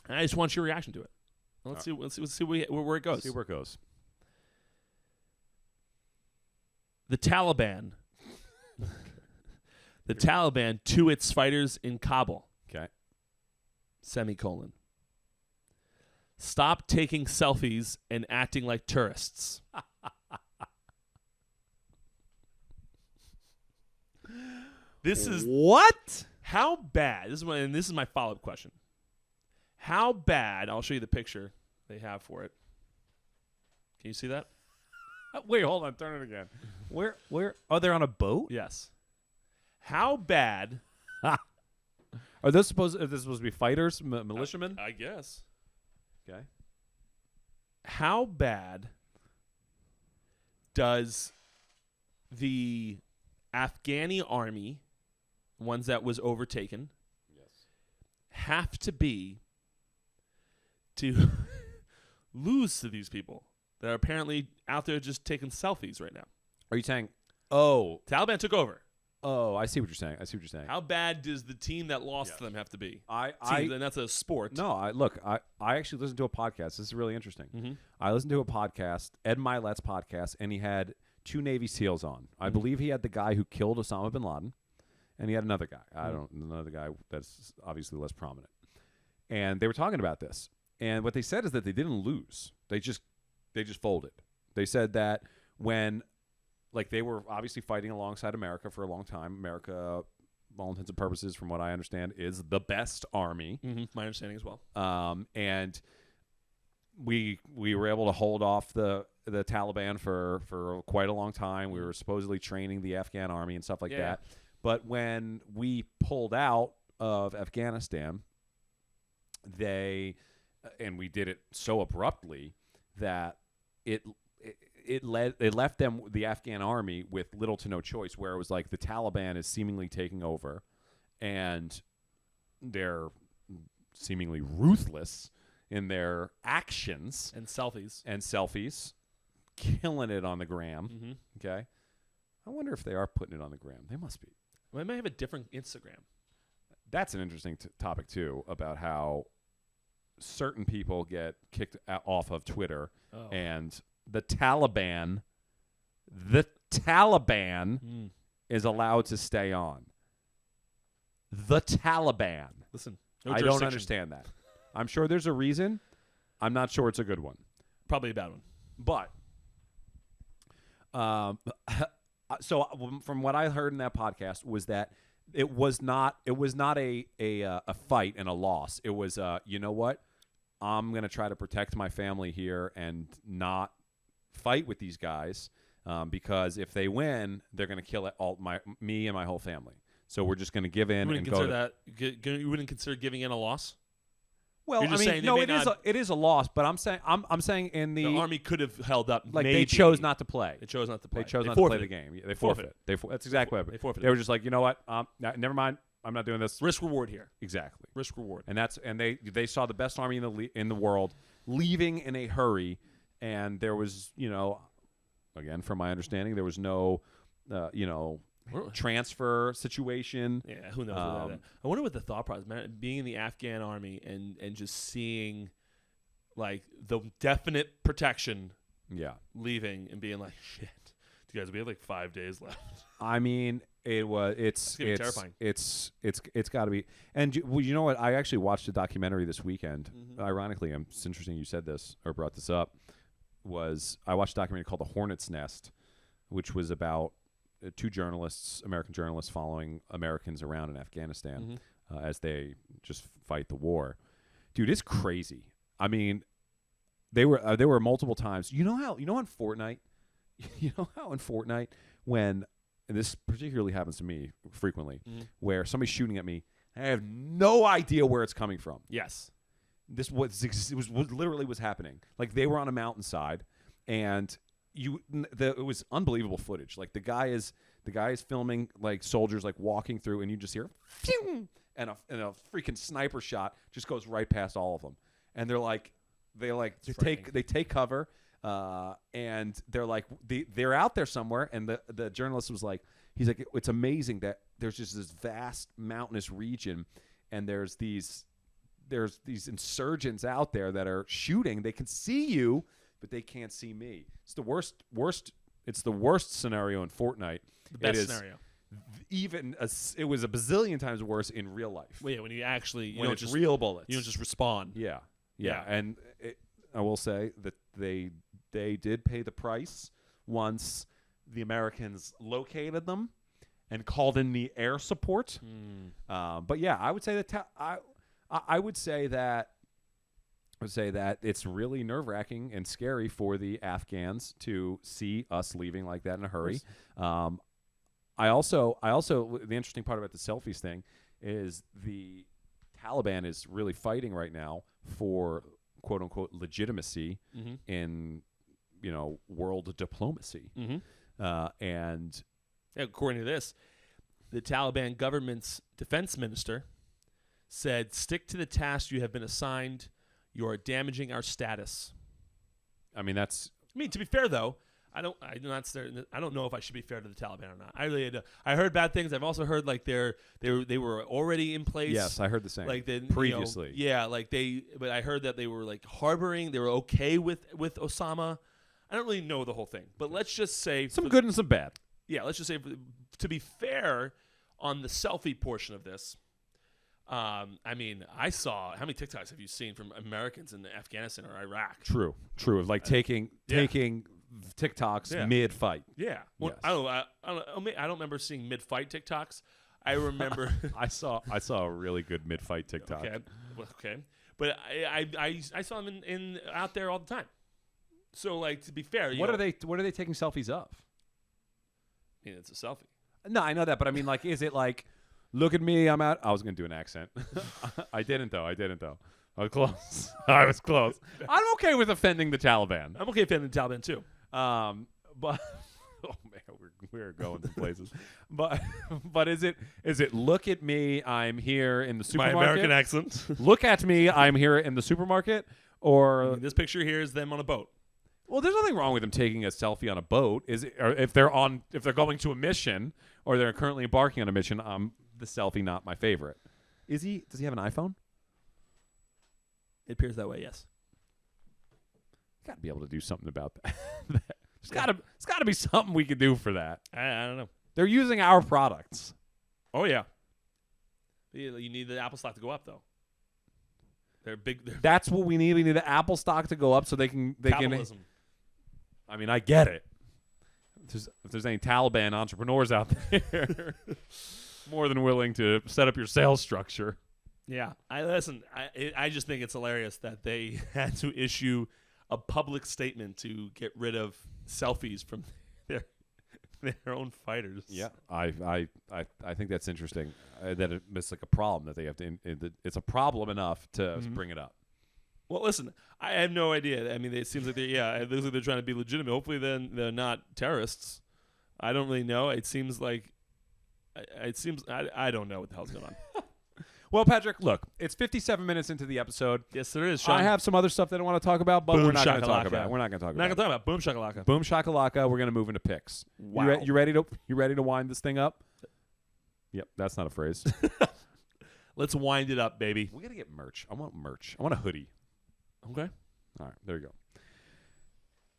And I just want your reaction to it. Let's see where it goes. See where it goes. The Taliban. The Taliban to its fighters in Kabul. Okay. Semicolon. Stop taking selfies and acting like tourists. This is what? How bad? This is my follow-up question. How bad? I'll show you the picture they have for it. Can you see that? Wait, hold on. Turn it again. Where? Oh, they're on a boat? Yes. How bad? Are this supposed to be fighters, militiamen? I guess. Okay. How bad does the Afghani army, ones that was overtaken, have to be to lose to these people that are apparently out there just taking selfies right now? Are you saying, oh, Taliban took over. I see what you're saying. How bad does the team that lost to them have to be? And that's a sport. No, I actually listened to a podcast. This is really interesting. Mm-hmm. I listened to a podcast, Ed Milet's podcast, and he had 2 Navy SEALs on. I believe he had the guy who killed Osama bin Laden, and he had another guy. Another guy that's obviously less prominent. And they were talking about this. And what they said is that they didn't lose. They just folded. They said that when, like, they were obviously fighting alongside America for a long time. America, all intents and purposes, from what I understand, is the best army. Mm-hmm. My understanding as well. And we were able to hold off the Taliban for quite a long time. We were supposedly training the Afghan army and stuff like that. But when we pulled out of Afghanistan, and we did it so abruptly that it left them, the Afghan army, with little to no choice, where it was like the Taliban is seemingly taking over and they're seemingly ruthless in their actions And selfies. Killing it on the gram. Mm-hmm. Okay. I wonder if they are putting it on the gram. They must be. Well, they might have a different Instagram. That's an interesting topic too, about how certain people get kicked off of Twitter and the Taliban is allowed to stay on. The Taliban. Listen, I don't understand that. I'm sure there's a reason. I'm not sure it's a good one. Probably a bad one. But so from what I heard in that podcast was that it was not a fight and a loss. It was you know what? I'm going to try to protect my family here and not fight with these guys because if they win, they're going to kill me and my whole family. So we're just going to give in. You wouldn't consider giving in a loss? Well, I mean, no, it is a loss, but I'm saying in the army could have held up. Like maybe. they chose not to play. They chose not to play. They chose not to play the game. Yeah, they forfeited. That's exactly what happened. They forfeited. They were just like, you know what? Never mind. I'm not doing this. Risk reward here. Exactly. Risk reward. And they saw the best army in the world leaving in a hurry, and there was, again, from my understanding, there was no, transfer situation. Yeah, who knows? I wonder what the thought process, man, being in the Afghan army and just seeing like the definite protection. Yeah. Leaving and being like, shit, you guys, we have like 5 days left. I mean, it's terrifying. It's got to be. And you know what? I actually watched a documentary this weekend. Mm-hmm. Ironically, it's interesting you said this or brought this up. I watched a documentary called The Hornet's Nest, which was about 2 journalists, American journalists, following Americans around in Afghanistan as they just fight the war. Dude, it's crazy. I mean, there were multiple times. You know how in Fortnite when, and this particularly happens to me frequently, where somebody's shooting at me, and I have no idea where it's coming from. Yes. It was literally was happening. Like they were on a mountainside, and it was unbelievable footage. Like the guy is filming like soldiers like walking through, and you just hear phew, and a freaking sniper shot just goes right past all of them, and they take cover, and they're like they're out there somewhere, and the journalist was like, he's like, it's amazing that there's just this vast mountainous region, and there's these insurgents out there that are shooting. They can see you, but they can't see me. It's the worst. It's the worst scenario in Fortnite. The best scenario. It was a bazillion times worse in real life. Well, yeah, when you actually when it's real bullets, you don't just respond. Yeah. And I will say that they did pay the price once the Americans located them and called in the air support. But yeah, I would say that I would say that would say that it's really nerve-wracking and scary for the Afghans to see us leaving like that in a hurry. I also, the interesting part about the selfies thing is the Taliban is really fighting right now for quote unquote legitimacy in, world diplomacy. And according to this, the Taliban government's defense minister said, "Stick to the task you have been assigned. You are damaging our status." I mean, to be fair though, I don't know if I should be fair to the Taliban or not. I really do. I heard bad things. I've also heard like they were already in place. yes, I heard the same. Like previously. But I heard that they were like harboring. They were okay with Osama. I don't really know the whole thing, but let's just say some good and some bad. Yeah, let's just say to be fair on the selfie portion of this. I mean, I saw how many TikToks have you seen from Americans in Afghanistan or Iraq? True. Like taking TikToks mid-fight. Yeah. Well, Yes. I don't remember seeing mid-fight TikToks. I remember I saw a really good mid-fight TikTok. Okay. But I saw them in out there all the time. So like to be fair, What are they taking selfies of? I mean, it's a selfie. No, I know that, but I mean, like, is it like, look at me, I'm out? I was gonna do an accent. I didn't though. I was close. I'm okay with offending the Taliban. I'm okay offending the Taliban too. But oh man, we're going some places. But is it look at me, I'm here in the supermarket? My American accent. Look at me, I'm here in the supermarket, or this picture here is them on a boat. Well, there's nothing wrong with them taking a selfie on a boat. Or if they're going to a mission or they're currently embarking on a mission, the selfie not my favorite. Does he have an iPhone? It appears that way, yes. Got to be able to do something about that. It's got to be something we could do for that. I don't know. They're using our products. Oh yeah. You need the Apple stock to go up though. They're big. That's what we need. We need the Apple stock to go up so they can. Capitalism. I mean, I get it. If there's any Taliban entrepreneurs out there, more than willing to set up your sales structure. Yeah, I just think it's hilarious that they had to issue a public statement to get rid of selfies from their own fighters. Yeah, I think that's interesting. That it's like a problem that they have to. It's a problem enough to bring it up. Well, listen, I have no idea. I mean, it seems like it looks like they're trying to be legitimate. Hopefully, then they're not terrorists. I don't really know. It seems like, I don't know what the hell's going on. Well, Patrick, look, it's 57 minutes into the episode. Yes, there is, Sean. I have some other stuff that I want to talk about, but we're not going to talk about it. We're not going to talk about it. Not going to talk about Boom Shakalaka. Boom Shakalaka. We're going to move into picks. Wow. You ready to wind this thing up? Yep, that's not a phrase. Let's wind it up, baby. We got to get merch. I want merch. I want a hoodie. Okay. All right, there you go.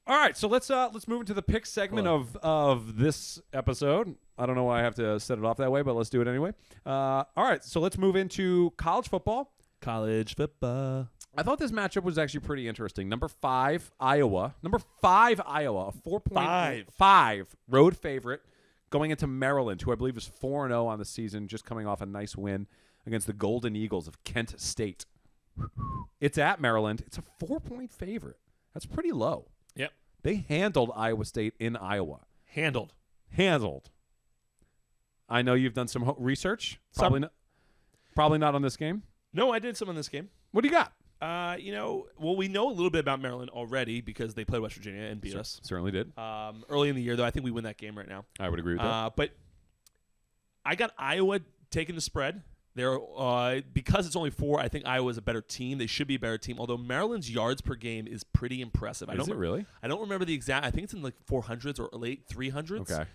All right, so let's move into the pick segment of this episode. I don't know why I have to set it off that way, but let's do it anyway. All right, so let's move into college football. College football. I thought this matchup was actually pretty interesting. Number 5, Iowa. A 4.5 road favorite going into Maryland, who I believe is 4-0 on the season, just coming off a nice win against the Golden Eagles of Kent State. It's at Maryland. It's a 4-point favorite. That's pretty low. Yep. They handled Iowa State in Iowa. Handled. I know you've done some research. Probably not on this game. No, I did some on this game. What do you got? We know a little bit about Maryland already because they played West Virginia and beat us. Certainly did. Early in the year, though, I think we win that game right now. I would agree with that. But I got Iowa taking the spread. They're because it's only 4. I think Iowa's a better team. They should be a better team. Although Maryland's yards per game is pretty impressive. Is it really? I don't remember the exact. I think it's in like 400s or late 300s. Okay.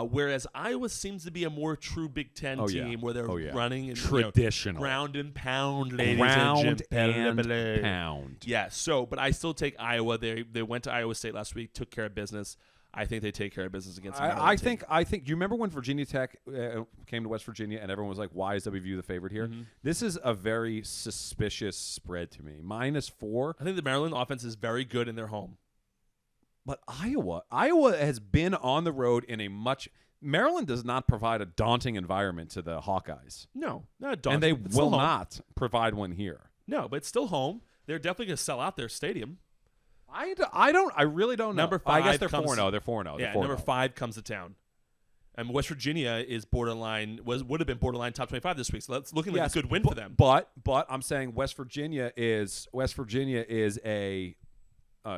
Whereas Iowa seems to be a more true Big Ten team where they're running and traditional ground and pound, ladies and pound. Yeah. So, but I still take Iowa. They went to Iowa State last week, took care of business. I think they take care of business against Maryland. I think. Do you remember when Virginia Tech came to West Virginia and everyone was like, "Why is WVU the favorite here?" Mm-hmm. This is a very suspicious spread to me. -4. I think the Maryland offense is very good in their home. But Iowa has been on the road in a much. Maryland does not provide a daunting environment to the Hawkeyes. No, not daunting. And they will not provide one here. No, but it's still home. They're definitely going to sell out their stadium. I really don't know. Number 5 I guess they're comes- 4-0. They're 4-0. Yeah, number 5 comes to town. And West Virginia is borderline, would have been borderline top 25 this week. So that's looking like a good win for them. But I'm saying West Virginia is a.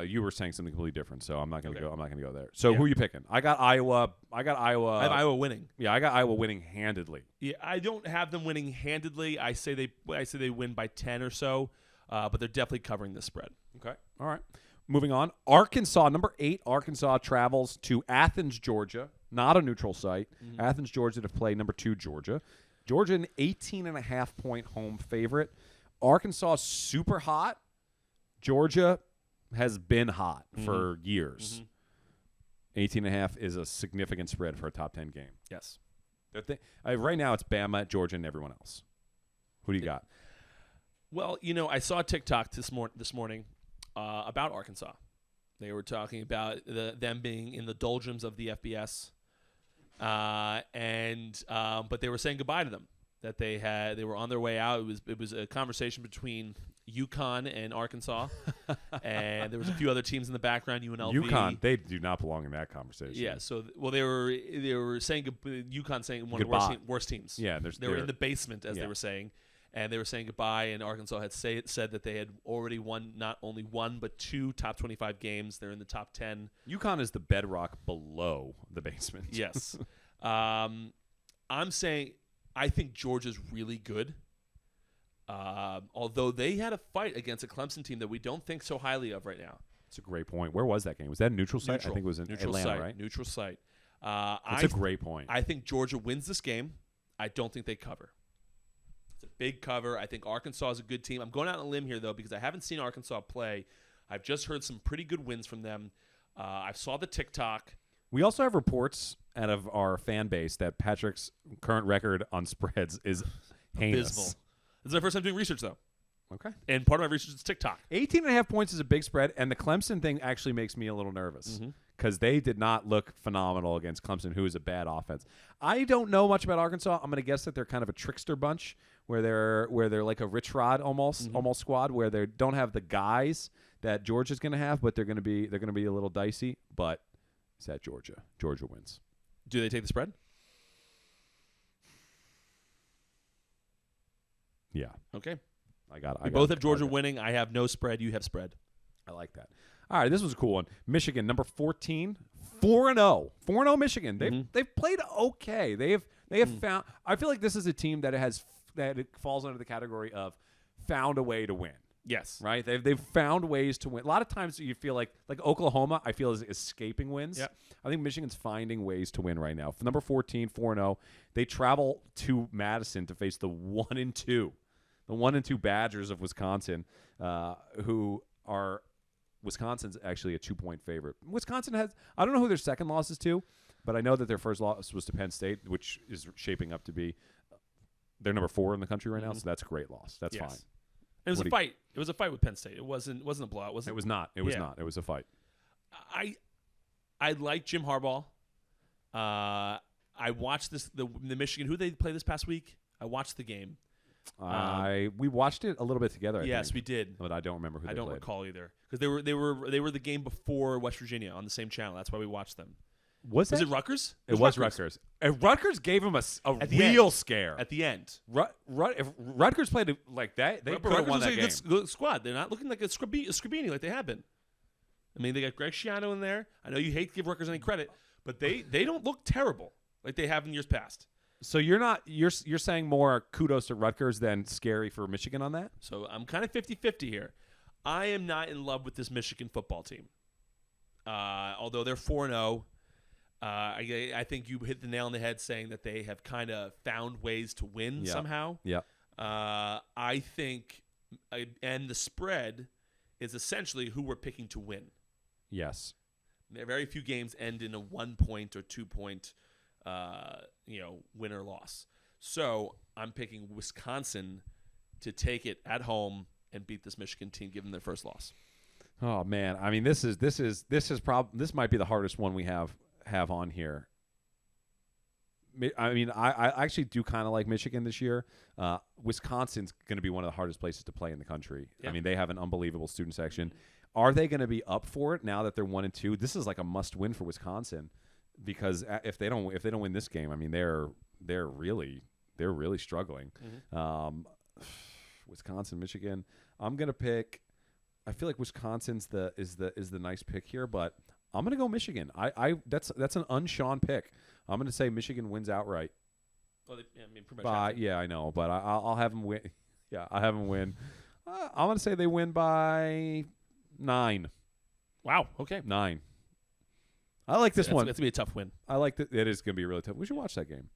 You were saying something completely different, so I'm not going to go. I'm not going to go there. So who are you picking? I got Iowa. I have Iowa winning. Yeah, I got Iowa winning handedly. Yeah, I don't have them winning handedly. I say they win by 10 or so, but they're definitely covering the spread. Okay. All right. Moving on. Arkansas, number 8. Arkansas travels to Athens, Georgia. Not a neutral site. Athens, Georgia to play number 2 Georgia. Georgia an 18.5-point home favorite. Arkansas super hot. Georgia has been hot for years. 18.5 is a significant spread for a top 10 game. Yes. Right now it's Bama, Georgia, and everyone else. Who do you got? Well, I saw a TikTok this morning about Arkansas. They were talking about them being in the doldrums of the FBS, but they were saying goodbye to them. That they were on their way out. It was a conversation betwing UConn and Arkansas, and there was a few other teams in the background. UNLV, UConn, they do not belong in that conversation. Yeah. So they were saying UConn saying one goodbye. of the worst teams. Yeah, they were in the basement as they were saying. And they were saying goodbye, and Arkansas had said that they had already won not only 1 but 2 top 25 games. They're in the top 10. UConn is the bedrock below the basement. Yes. I'm saying I think Georgia's really good. Although they had a fight against a Clemson team that we don't think so highly of right now. That's a great point. Where was that game? Was that a neutral site? I think it was in neutral Atlanta, site, right? Neutral site. That's a great point. I think Georgia wins this game. I don't think they cover. It's a big cover. I think Arkansas is a good team. I'm going out on a limb here, though, because I haven't seen Arkansas play. I've just heard some pretty good wins from them. I saw the TikTok. We also have reports out of our fan base that Patrick's current record on spreads is heinous. Abysmal. This is my first time doing research, though. Okay. And part of my research is TikTok. 18.5 points is a big spread, and the Clemson thing actually makes me a little nervous because they did not look phenomenal against Clemson, who is a bad offense. I don't know much about Arkansas. I'm going to guess that they're kind of a trickster bunch where they're like a Rich Rod almost squad where they don't have the guys that Georgia's going to have, but they're going to be a little dicey. But it's at Georgia. Georgia wins. Do they take the spread? Yeah. Okay. I We both have Georgia winning. I have no spread. You have spread. I like that. All right, this was a cool one. Michigan, number 14, 4-0. 4-0 Michigan. They've played okay. They have found. I feel like this is a team that it falls under the category of found a way to win. Yes. Right? They've found ways to win. A lot of times you feel like Oklahoma, I feel is escaping wins. Yep. I think Michigan's finding ways to win right now. For number 14, 4-0. They travel to Madison to face the 1-2. The 1-2 Badgers of Wisconsin, who are Wisconsin's actually a 2-point favorite. Wisconsin has, I don't know who their second loss is to, but I know that their first loss was to Penn State, which is shaping up to be they're number 4 in the country right now, so that's a great loss. That's fine. It was a fight. It was a fight with Penn State. It wasn't a blowout. Was it? It was not. It was not. It was a fight. I like Jim Harbaugh. I watched the Michigan. Who they play this past week? I watched the game. We watched it a little bit together. I Yes, think, we did. but I don't remember who. I don't recall either because they were the game before West Virginia on the same channel. That's why we watched them. Was it Rutgers? It was Rutgers. And Rutgers gave him a the real end. scare At the end. If Rutgers played like that, they could have won that game. Rutgers was a good squad. They're not looking like a Scribini like they have been. I mean, they got Greg Schiano in there. I know you hate to give Rutgers any credit, but they don't look terrible like they have in years past. So you're saying more kudos to Rutgers than scary for Michigan on that? So I'm kind of 50-50 here. I am not in love with this Michigan football team. Although they're 4-0, I think you hit the nail on the head saying that they have kind of found ways to win somehow. Yeah. I think, and the spread is essentially who we're picking to win. Yes. Very few games end in a 1-point or 2-point win or loss. So I'm picking Wisconsin to take it at home and beat this Michigan team, give them their first loss. Oh man, I mean this might be the hardest one we have on here. I mean, I actually do kind of like Michigan this year. Wisconsin's going to be one of the hardest places to play in the country. Yeah. I mean, they have an unbelievable student section. Are they going to be up for it now that they're 1-2? This is like a must-win for Wisconsin because if they don't win this game, I mean, they're really struggling. Wisconsin, Michigan. I'm going to pick. I feel like Wisconsin's is the nice pick here, but I'm gonna go Michigan. That's an un-Sean pick. I'm gonna say Michigan wins outright. Well, pretty much. Yeah, I know, but I'll have them win. Yeah, I have them win. I'm gonna say they win by 9. Wow. Okay. 9. I like this one. It's gonna be a tough win. I like that. It is gonna be really tough. We should watch that game.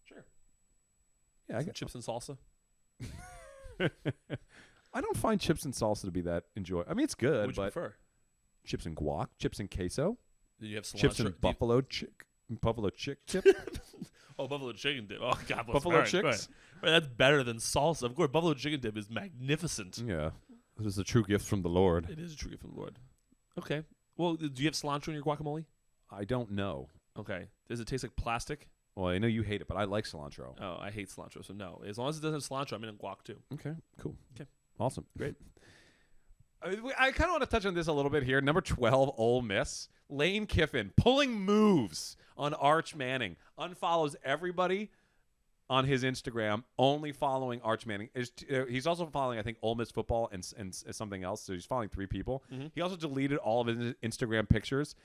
Sure. Yeah, Chips and salsa. I don't find chips and salsa to be that enjoyable. I mean, it's good, What would you but prefer? chips and guac, chips and queso, Did you have cilantro? chips and buffalo chick tip. Oh, buffalo chicken dip. Oh, God bless. Buffalo All right, chicks? go ahead. Right, that's better than salsa. Of course, buffalo chicken dip is magnificent. Yeah, this is a true gift from the Lord. It is a true gift from the Lord. Okay. Well, do you have cilantro in your guacamole? I don't know. Okay. Does it taste like plastic? Well, I know you hate it, but I like cilantro. Oh, I hate cilantro, so no. As long as it doesn't have cilantro, I'm in a guac too. Okay, cool. Okay. Awesome. Great. I kind of want to touch on this a little bit here. Number 12, Ole Miss. Lane Kiffin pulling moves on Arch Manning. Unfollows everybody on his Instagram, only following Arch Manning. He's also following, I think, Ole Miss football and something else. So he's following 3 people. Mm-hmm. He also deleted all of his Instagram pictures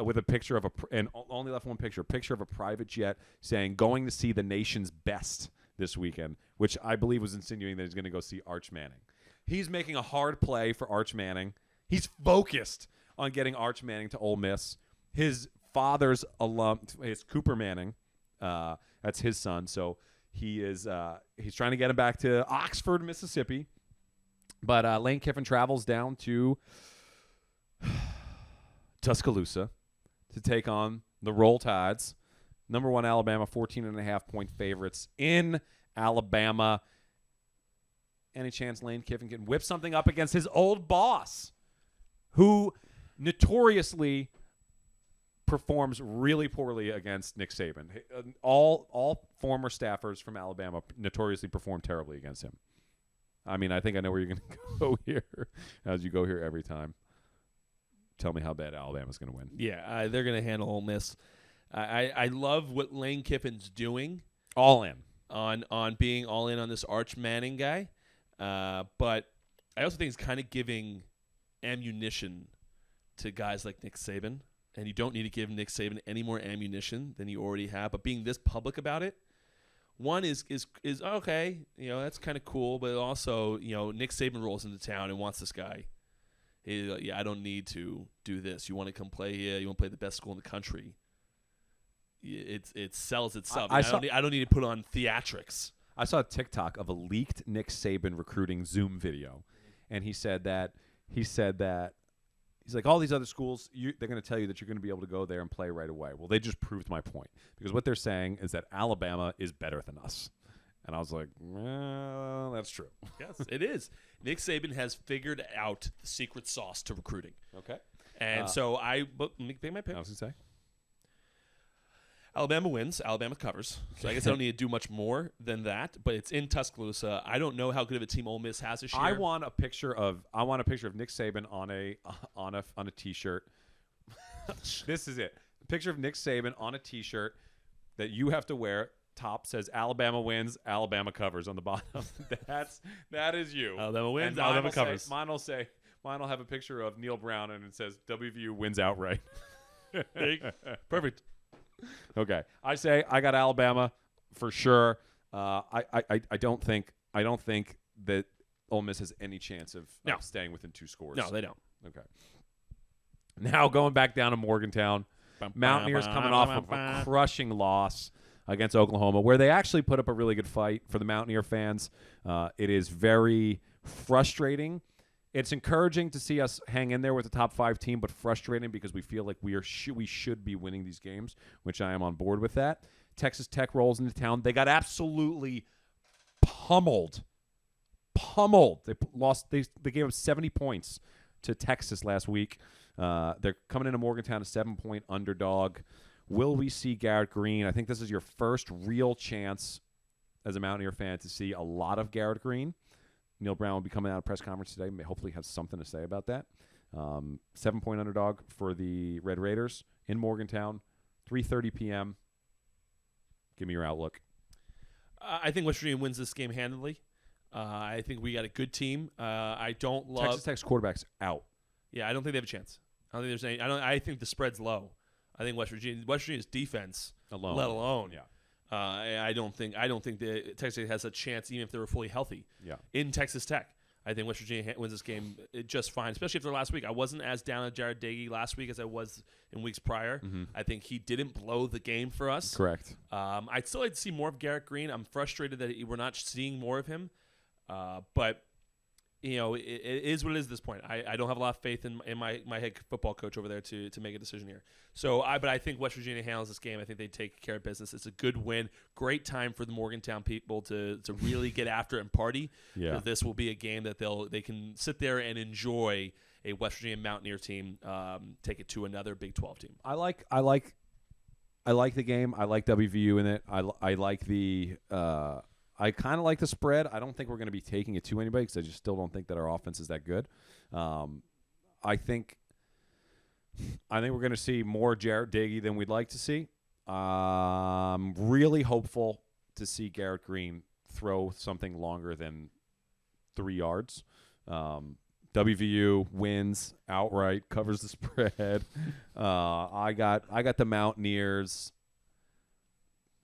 with a picture of and only left one picture of a private jet saying, going to see the nation's best this weekend, which I believe was insinuating that he's going to go see Arch Manning. He's making a hard play for Arch Manning. He's focused on getting Arch Manning to Ole Miss. His father's alum is Cooper Manning. That's his son. So he's trying to get him back to Oxford, Mississippi. But Lane Kiffin travels down to Tuscaloosa to take on the Roll Tides. Number 1 Alabama, 14.5-point favorites in Alabama. Any chance Lane Kiffin can whip something up against his old boss, who notoriously performs really poorly against Nick Saban? All former staffers from Alabama notoriously perform terribly against him. I mean, I think I know where you're going to go here, as you go here every time. Tell me how bad Alabama's going to win. Yeah, they're going to handle Ole Miss. I love what Lane Kiffin's doing. All in. On being all in on this Arch Manning guy. But I also think it's kind of giving ammunition to guys like Nick Saban. And you don't need to give Nick Saban any more ammunition than you already have. But being this public about it, one is okay, that's kind of cool. But also, Nick Saban rolls into town and wants this guy. I don't need to do this. You want to come play here? You want to play the best school in the country? It sells itself. I don't need to put on theatrics. I saw a TikTok of a leaked Nick Saban recruiting Zoom video, and he said that he's like, all these other schools, they're going to tell you that you're going to be able to go there and play right away. Well, they just proved my point, because what they're saying is that Alabama is better than us. And I was like, well, that's true. Yes, it is. Nick Saban has figured out the secret sauce to recruiting. Okay. And let me pick my pick. I was going to say. Alabama wins. Alabama covers. So I guess I don't need to do much more than that. But it's in Tuscaloosa. I don't know how good of a team Ole Miss has this year. I want a picture of Nick Saban on a T-shirt. This is it. A picture of Nick Saban on a T-shirt that you have to wear. Top says Alabama wins, Alabama covers on the bottom. That is you. Alabama wins, and Alabama covers. Mine will have a picture of Neil Brown, and it says WVU wins outright. Perfect. Okay, I say I got Alabama for sure. I don't think that Ole Miss has any chance of staying within 2 scores. No, they don't. Okay. Now going back down to Morgantown, Mountaineers coming off of a crushing loss against Oklahoma, where they actually put up a really good fight for the Mountaineer fans. It is very frustrating. It's encouraging to see us hang in there with the top 5 team, but frustrating because we feel like we should be winning these games, which I am on board with that. Texas Tech rolls into town. They got absolutely pummeled. They lost. They gave up 70 points to Texas last week. They're coming into Morgantown a 7-point underdog. Will we see Garrett Green? I think this is your first real chance as a Mountaineer fan to see a lot of Garrett Green. Neil Brown will be coming out of press conference today. May hopefully have something to say about that. 7-point underdog for the Red Raiders in Morgantown, 3:30 p.m. Give me your outlook. I think West Virginia wins this game handily. I think we got a good team. I don't love Texas Tech's quarterback's out. Yeah, I don't think they have a chance. I don't think there's any. I think the spread's low. I think West Virginia's defense Alone. let alone. Yeah. I don't think the Texas Tech has a chance even if they were fully healthy. Yeah. In Texas Tech, I think West Virginia wins this game just fine, especially after last week. I wasn't as down on Jared Dagey last week as I was in weeks prior. Mm-hmm. I think he didn't blow the game for us. Correct. I'd still like to see more of Garrett Green. I'm frustrated that we're not seeing more of him. But it is what it is at this point. I don't have a lot of faith in my head football coach over there to make a decision here. But I think West Virginia handles this game. I think they take care of business. It's a good win. Great time for the Morgantown people to really get after it and party. Yeah. This will be a game that they can sit there and enjoy a West Virginia Mountaineer team take it to another Big 12 team. I like the game. I like WVU in it. I like the. I kind of like the spread. I don't think we're going to be taking it to anybody because I just still don't think that our offense is that good. I think we're going to see more Jarrett Dagey than we'd like to see. I'm really hopeful to see Garrett Green throw something longer than 3 yards. WVU wins outright, covers the spread. I got the Mountaineers.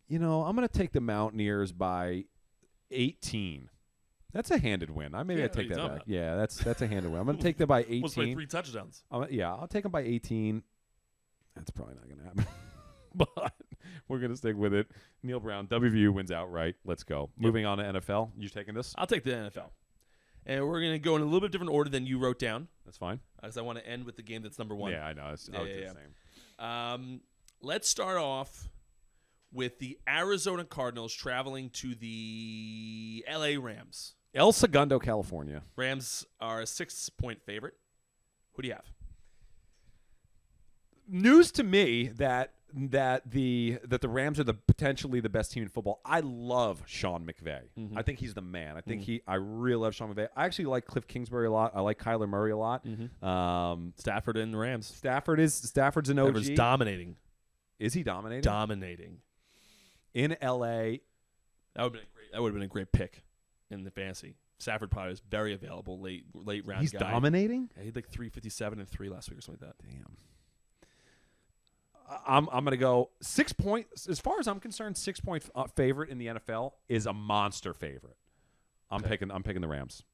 I'm going to take the Mountaineers by 18. That's a handed win. I take that back. About? Yeah, that's a handed win. I'm going to take them by 18. Let's play 3 touchdowns. I'll take them by 18. That's probably not going to happen. But we're going to stick with it. Neil Brown, WVU wins outright. Let's go. Yep. Moving on to NFL. You taking this? I'll take the NFL. And we're going to go in a little bit different order than you wrote down. That's fine. Because I want to end with the game that's number 1. Yeah, I know. I would do the same. Let's start off with the Arizona Cardinals traveling to the LA Rams. El Segundo, California. Rams are a 6-point favorite. Who do you have? News to me that the Rams are potentially the best team in football. I love Sean McVay. Mm-hmm. I think he's the man. I really love Sean McVay. I actually like Cliff Kingsbury a lot. I like Kyler Murray a lot. Mm-hmm. Stafford and the Rams. Stafford's an OG. Stafford's dominating. Is he dominating? Dominating. In LA. That would have been a great pick in the fantasy. Stafford probably was very available late round. He's guy. dominating? Yeah, he had like 357 and 3 last week or something like that. Damn. I'm going to go 6 points. As far as I'm concerned, 6-point favorite in the NFL is a monster favorite. I'm picking the Rams.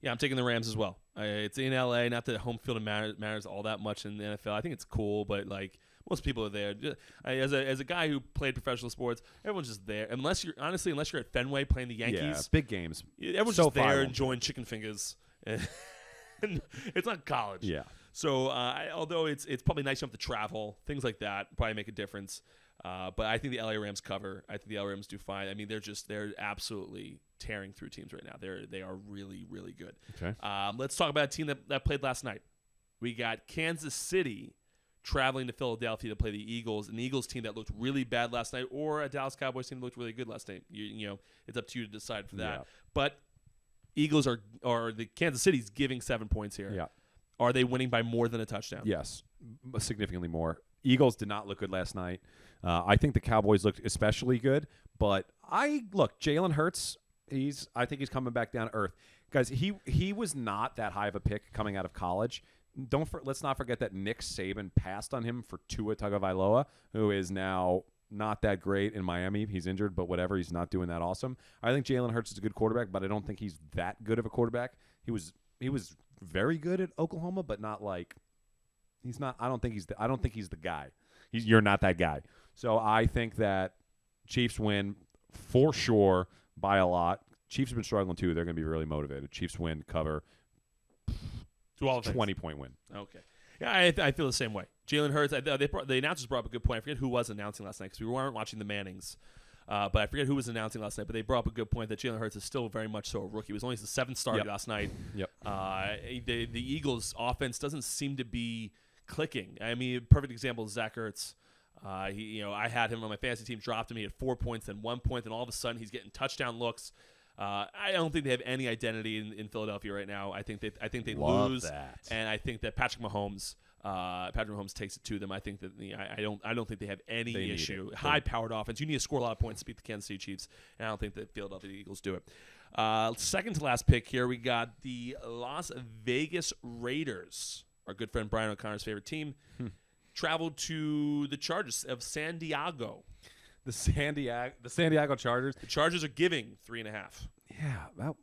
Yeah, I'm taking the Rams as well. It's in LA. Not that home field matters all that much in the NFL. I think it's cool, but like most people are there. As a guy who played professional sports, everyone's just there. Unless you're at Fenway playing the Yankees, yeah, big games. Everyone's just there enjoying chicken fingers. It's not college. Yeah. So although it's probably nice you don't have to travel, things like that probably make a difference. But I think the LA Rams cover. I think the LA Rams do fine. I mean, they're absolutely tearing through teams right now. They are really, really good. Okay. Let's talk about a team that played last night. We got Kansas City traveling to Philadelphia to play the Eagles, an Eagles team that looked really bad last night, or a Dallas Cowboys team that looked really good last night. It's up to you to decide for that. Yeah. But Eagles are the Kansas City's giving 7 points here. Yeah. Are they winning by more than a touchdown? Yes, significantly more. Eagles did not look good last night. I think the Cowboys looked especially good. But Jalen Hurts. I think he's coming back down to earth, guys. He was not that high of a pick coming out of college. Let's not forget that Nick Saban passed on him for Tua Tagovailoa, who is now not that great in Miami. He's injured, but whatever. He's not doing that awesome. I think Jalen Hurts is a good quarterback, but I don't think he's that good of a quarterback. He was very good at Oklahoma, but not like he's not. I don't think he's the guy. You're not that guy. So I think that Chiefs win for sure by a lot. Chiefs have been struggling too. They're going to be really motivated. Chiefs win, cover. 20-point win. Okay. Yeah, I feel the same way. Jalen Hurts, the announcers brought up a good point. I forget who was announcing last night because we weren't watching the Mannings. But I forget who was announcing last night. But they brought up a good point that Jalen Hurts is still very much so a rookie. He was only the 7th starter last night. Yep. The Eagles' offense doesn't seem to be clicking. I mean, a perfect example is Zach Ertz. I had him on my fantasy team, dropped him. He had 4 points, then 1 point, then all of a sudden he's getting touchdown looks. I don't think they have any identity in Philadelphia right now. I think they Love lose, that. and I think that Patrick Mahomes takes it to them. I think that I don't think they have any issue. High-powered offense. You need to score a lot of points to beat the Kansas City Chiefs, and I don't think that Philadelphia Eagles do it. Second to last pick here, we got the Las Vegas Raiders. Our good friend Brian O'Connor's favorite team traveled to the Chargers of San Diego. The San Diego Chargers. The Chargers are giving 3.5. Yeah, well,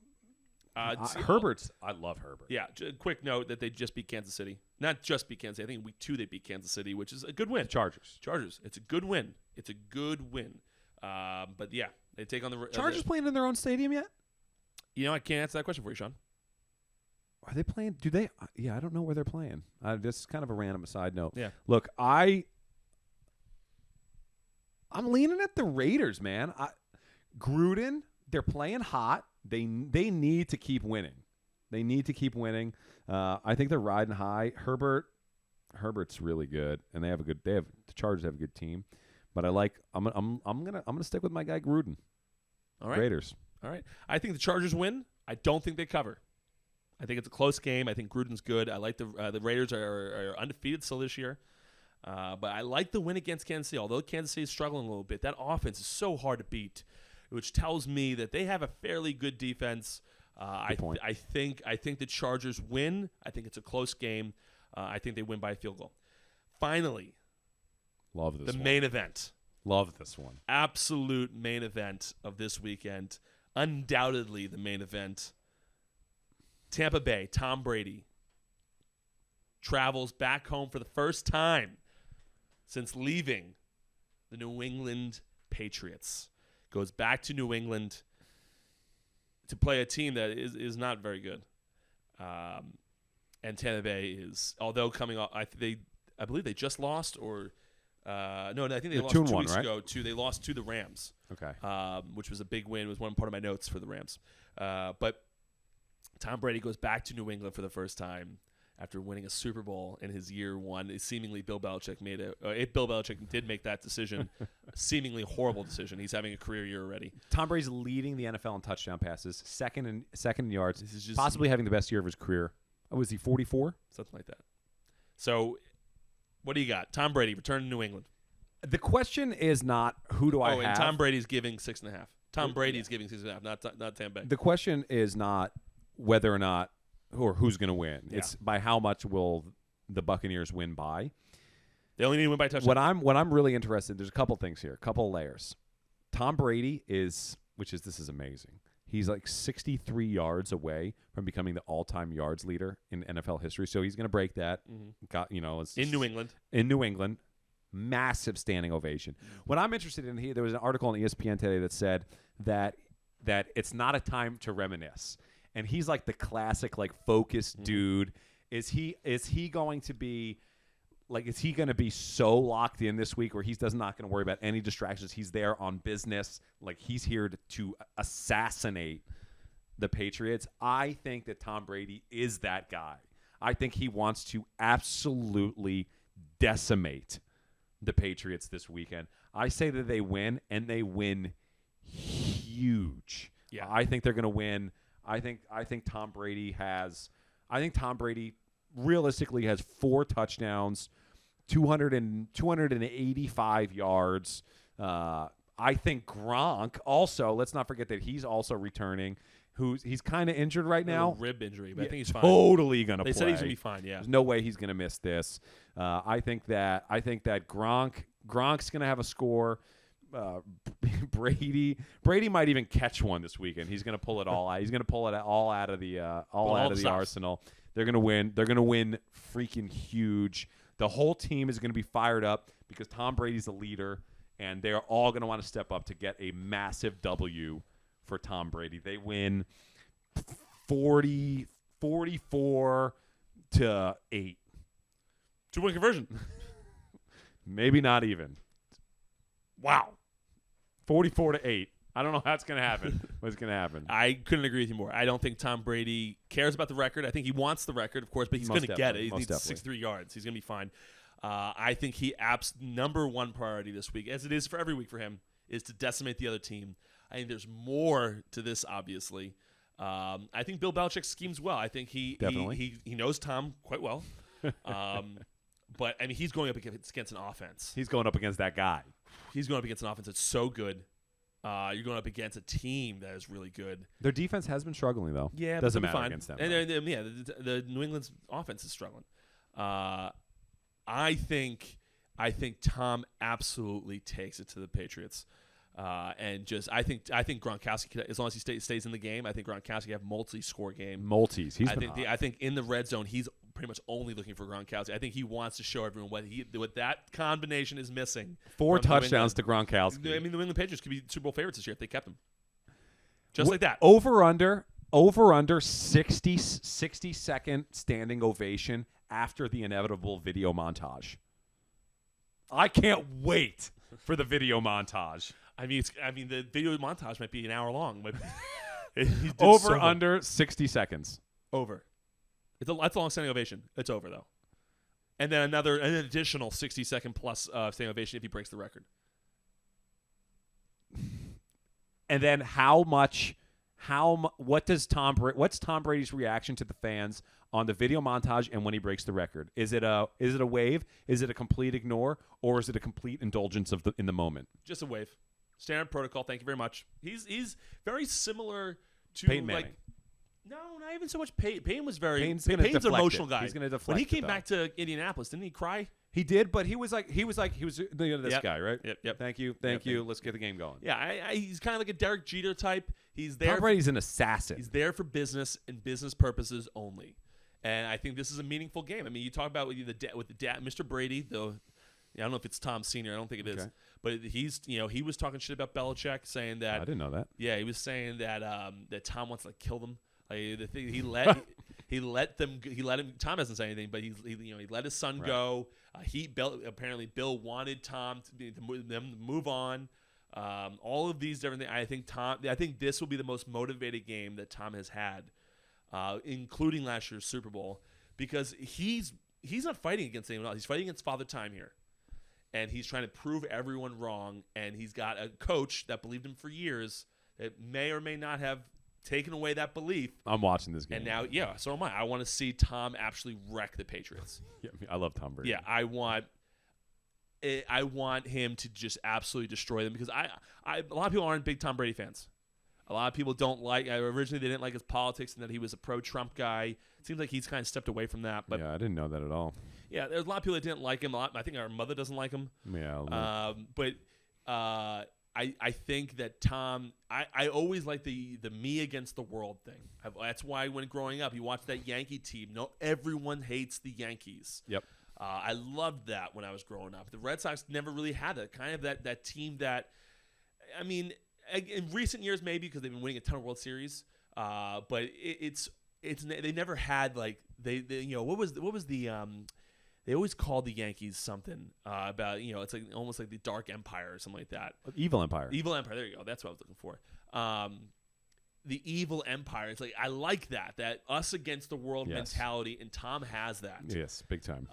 Herbert's. I love Herbert. Yeah, quick note that they just beat Kansas City. Not just beat Kansas City. I think week 2 they beat Kansas City, which is a good win. Chargers. It's a good win. But yeah, they take on the Chargers playing in their own stadium yet? I can't answer that question for you, Sean. Are they playing? Do they? Yeah, I don't know where they're playing. This is kind of a random side note. Yeah. Look, I'm leaning at the Raiders, man. Gruden, they're playing hot. They need to keep winning. I think they're riding high. Herbert's really good, and the Chargers have a good team. But I'm gonna stick with my guy Gruden. All right. Raiders. All right. I think the Chargers win. I don't think they cover. I think it's a close game. I think Gruden's good. I like the Raiders are undefeated still this year. But I like the win against Kansas City. Although Kansas City is struggling a little bit, that offense is so hard to beat, which tells me that they have a fairly good defense. I think the Chargers win. I think it's a close game. I think they win by a field goal. Finally, love this. The main event. Love this one. Absolute main event of this weekend. Undoubtedly the main event. Tampa Bay, Tom Brady travels back home for the first time since leaving the New England Patriots. Goes back to New England to play a team that is not very good. And Tampa Bay is, although coming off, I believe they just lost, or I think they lost 2 weeks ago. They lost to the Rams. Okay. Which was a big win. It was one part of my notes for the Rams. But Tom Brady goes back to New England for the first time after winning a Super Bowl in his year one. Seemingly, Bill Belichick if Bill Belichick did make that decision, a seemingly horrible decision. He's having a career year already. Tom Brady's leading the NFL in touchdown passes, second in yards, This is just possibly having the best year of his career. Oh, was he 44? Something like that. So, what do you got? Tom Brady return to New England. The question is not who do I have. And Tom Brady's giving 6.5. Tom Brady's giving 6.5, not Tampa Bay. The question is not whether or not or who's going to win. Yeah. It's by how much will the Buccaneers win by. They only need to win by touchdown. What I'm really interested in, there's a couple things here, a couple layers. Tom Brady this is amazing. He's like 63 yards away from becoming the all-time yards leader in NFL history. So he's going to break that. Mm-hmm. In New England. In New England. Massive standing ovation. What I'm interested in here, there was an article on ESPN today that said that it's not a time to reminisce. And he's like the classic, focused dude. Is he going to be is he going to be so locked in this week where he's not going to worry about any distractions? He's there on business. He's here to assassinate the Patriots. I think that Tom Brady is that guy. I think he wants to absolutely decimate the Patriots this weekend. I say that they win, and they win huge. Yeah. I think they're going to win. I think Tom Brady realistically has 4 touchdowns, 285 yards. I think Gronk also, let's not forget that he's also returning. He's kind of injured right now. Rib injury, but I think he's fine. Totally going to play. They said he's going to be fine, yeah. There's no way he's going to miss this. I think that Gronk's going to have a score. Brady might even catch one this weekend. He's going to pull it all out. He's going to pull it all out of the arsenal. They're going to win. They're going to win freaking huge. The whole team is going to be fired up because Tom Brady's the leader, and they're all going to want to step up to get a massive W for Tom Brady. They win 44 to 8. 2-point conversion. Maybe not even. Wow. 44 to 8. I don't know how it's going to happen. What's going to happen? I couldn't agree with you more. I don't think Tom Brady cares about the record. I think he wants the record, of course, but he's going to get it. He needs 63 yards. He's going to be fine. I think number one priority this week, as it is for every week for him, is to decimate the other team. I think there's more to this, obviously. I think Bill Belichick schemes well. I think he knows Tom quite well. But, I mean, he's going up against an offense. He's going up against that guy. He's going up against an offense that's so good. You're going up against a team that is really good. Their defense has been struggling, though. Yeah, doesn't but matter fine. against them. And the New England's offense is struggling. I think Tom absolutely takes it to the Patriots, and just I think Gronkowski, as long as he stays in the game, I think Gronkowski have multi-score game. He's been hot. I think in the red zone he's pretty much only looking for Gronkowski. I think he wants to show everyone what that combination is missing. 4 touchdowns to Gronkowski. I mean, the New England Patriots could be Super Bowl favorites this year if they kept him. Just like that. Over under 60-second standing ovation after the inevitable video montage. I can't wait for the video montage. I mean, the video montage might be an hour long. Under 60 seconds. Over. That's a long standing ovation. It's over though. And then an additional 60-second plus standing ovation if he breaks the record. And then what's Tom Brady's reaction to the fans on the video montage and when he breaks the record? Is it a wave? Is it a complete ignore, or is it a complete indulgence in the moment? Just a wave. Standard protocol. Thank you very much. He's very similar to Peyton Manning. No, not even so much. Peyton was very. Peyton's an emotional guy. He's going to deflect. When he came back to Indianapolis, didn't he cry? He did, but he was this guy, right? Yep. Thank you. Let's get the game going. Yeah, he's kind of like a Derek Jeter type. He's there. Tom Brady's an assassin. He's there for business and business purposes only. And I think this is a meaningful game. I mean, you talk about with the dad, Mr. Brady, though. I don't know if it's Tom Sr. I don't think it is. But he was talking shit about Belichick, saying that. I didn't know that. Yeah, he was saying that that Tom wants to kill them. Like the thing he let him. Tom doesn't say anything, but he let his son go. Apparently Bill wanted Tom to move on. All of these different things. I think this will be the most motivated game that Tom has had, including last year's Super Bowl, because he's not fighting against anyone else. He's fighting against Father Time here, and he's trying to prove everyone wrong. And he's got a coach that believed him for years that may or may not have taken away that belief. I'm watching this game. And now, so am I. I want to see Tom actually wreck the Patriots. Yeah, I love Tom Brady. Yeah, I want him to just absolutely destroy them, because a lot of people aren't big Tom Brady fans. A lot of people don't like. Originally, they didn't like his politics and that he was a pro-Trump guy. It seems like he's kind of stepped away from that. But yeah, I didn't know that at all. Yeah, there's a lot of people that didn't like him. I think our mother doesn't like him. Yeah. I think that Tom, I always like the me against the world thing. That's why when growing up, you watch that Yankee team. No, everyone hates the Yankees. Yep. I loved that when I was growing up. The Red Sox never really had that kind of that team that, I mean, in recent years maybe because they've been winning a ton of World Series, but they never had like they what was the they always called the Yankees something about, it's like almost like the Dark Empire or something like that. Evil Empire. Evil Empire. There you go. That's what I was looking for. The Evil Empire. It's like I like that us against the world mentality, and Tom has that. Yes, big time.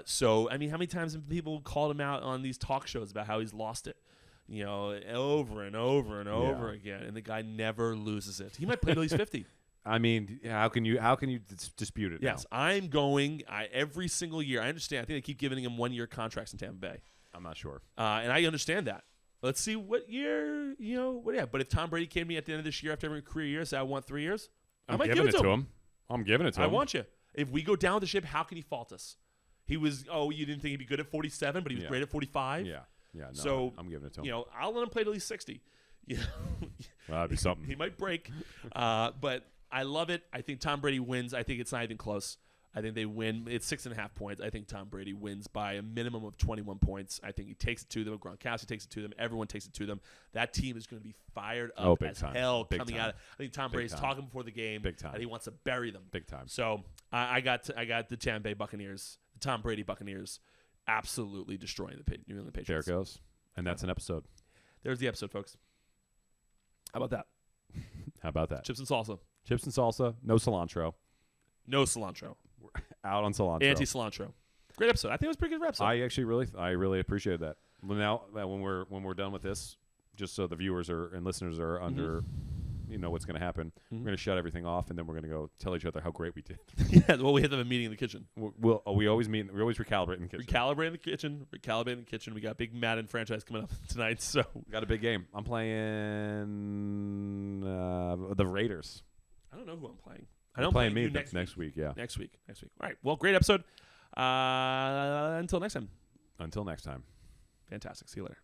So I mean, how many times have people called him out on these talk shows about how he's lost it? Over and over and over again, and the guy never loses it. He might play till he's 50. I mean, how can you dispute it? Yes, now? I'm going every single year. I understand. I think they keep giving him 1-year contracts in Tampa Bay. I'm not sure, and I understand that. Let's see what year, But if Tom Brady came to me at the end of this year after every career year, say I want 3 years, I might give it to him. I'm giving it to him. I want you. If we go down the ship, how can he fault us? He was. Oh, you didn't think he'd be good at 47, but he was great at 45. Yeah. No, so I'm giving it to him. I'll let him play till he's 60. Well, that'd be something. He might break, but I love it. I think Tom Brady wins. I think it's not even close. I think they win. It's 6.5 points. I think Tom Brady wins by a minimum of 21 points. I think he takes it to them. Gronkowski takes it to them. Everyone takes it to them. That team is going to be fired up as hell coming out. I think Tom Brady's talking before the game. Big time. And he wants to bury them. Big time. So I got the Tampa Bay Buccaneers, the Tom Brady Buccaneers, absolutely destroying the New England Patriots. There it goes. And that's an episode. There's the episode, folks. How about that? How about that? Chips and salsa. Chips and salsa. No cilantro. No cilantro. Out on cilantro. Anti-cilantro. Great episode. I think it was a pretty good episode. I actually really appreciate that. Well, now when we're done with this, just so the viewers and listeners are under, what's going to happen. We're going to shut everything off, and then we're going to go tell each other how great we did. Yeah. Well, we had a meeting in the kitchen. We always meet. We always recalibrate in the kitchen. Recalibrate in the kitchen. We got a big Madden franchise coming up tonight, so Got a big game. I'm playing the Raiders. I don't know who I'm playing. I'm playing me next week. Yeah. Next week. All right. Well, great episode. Until next time. Until next time. Fantastic. See you later.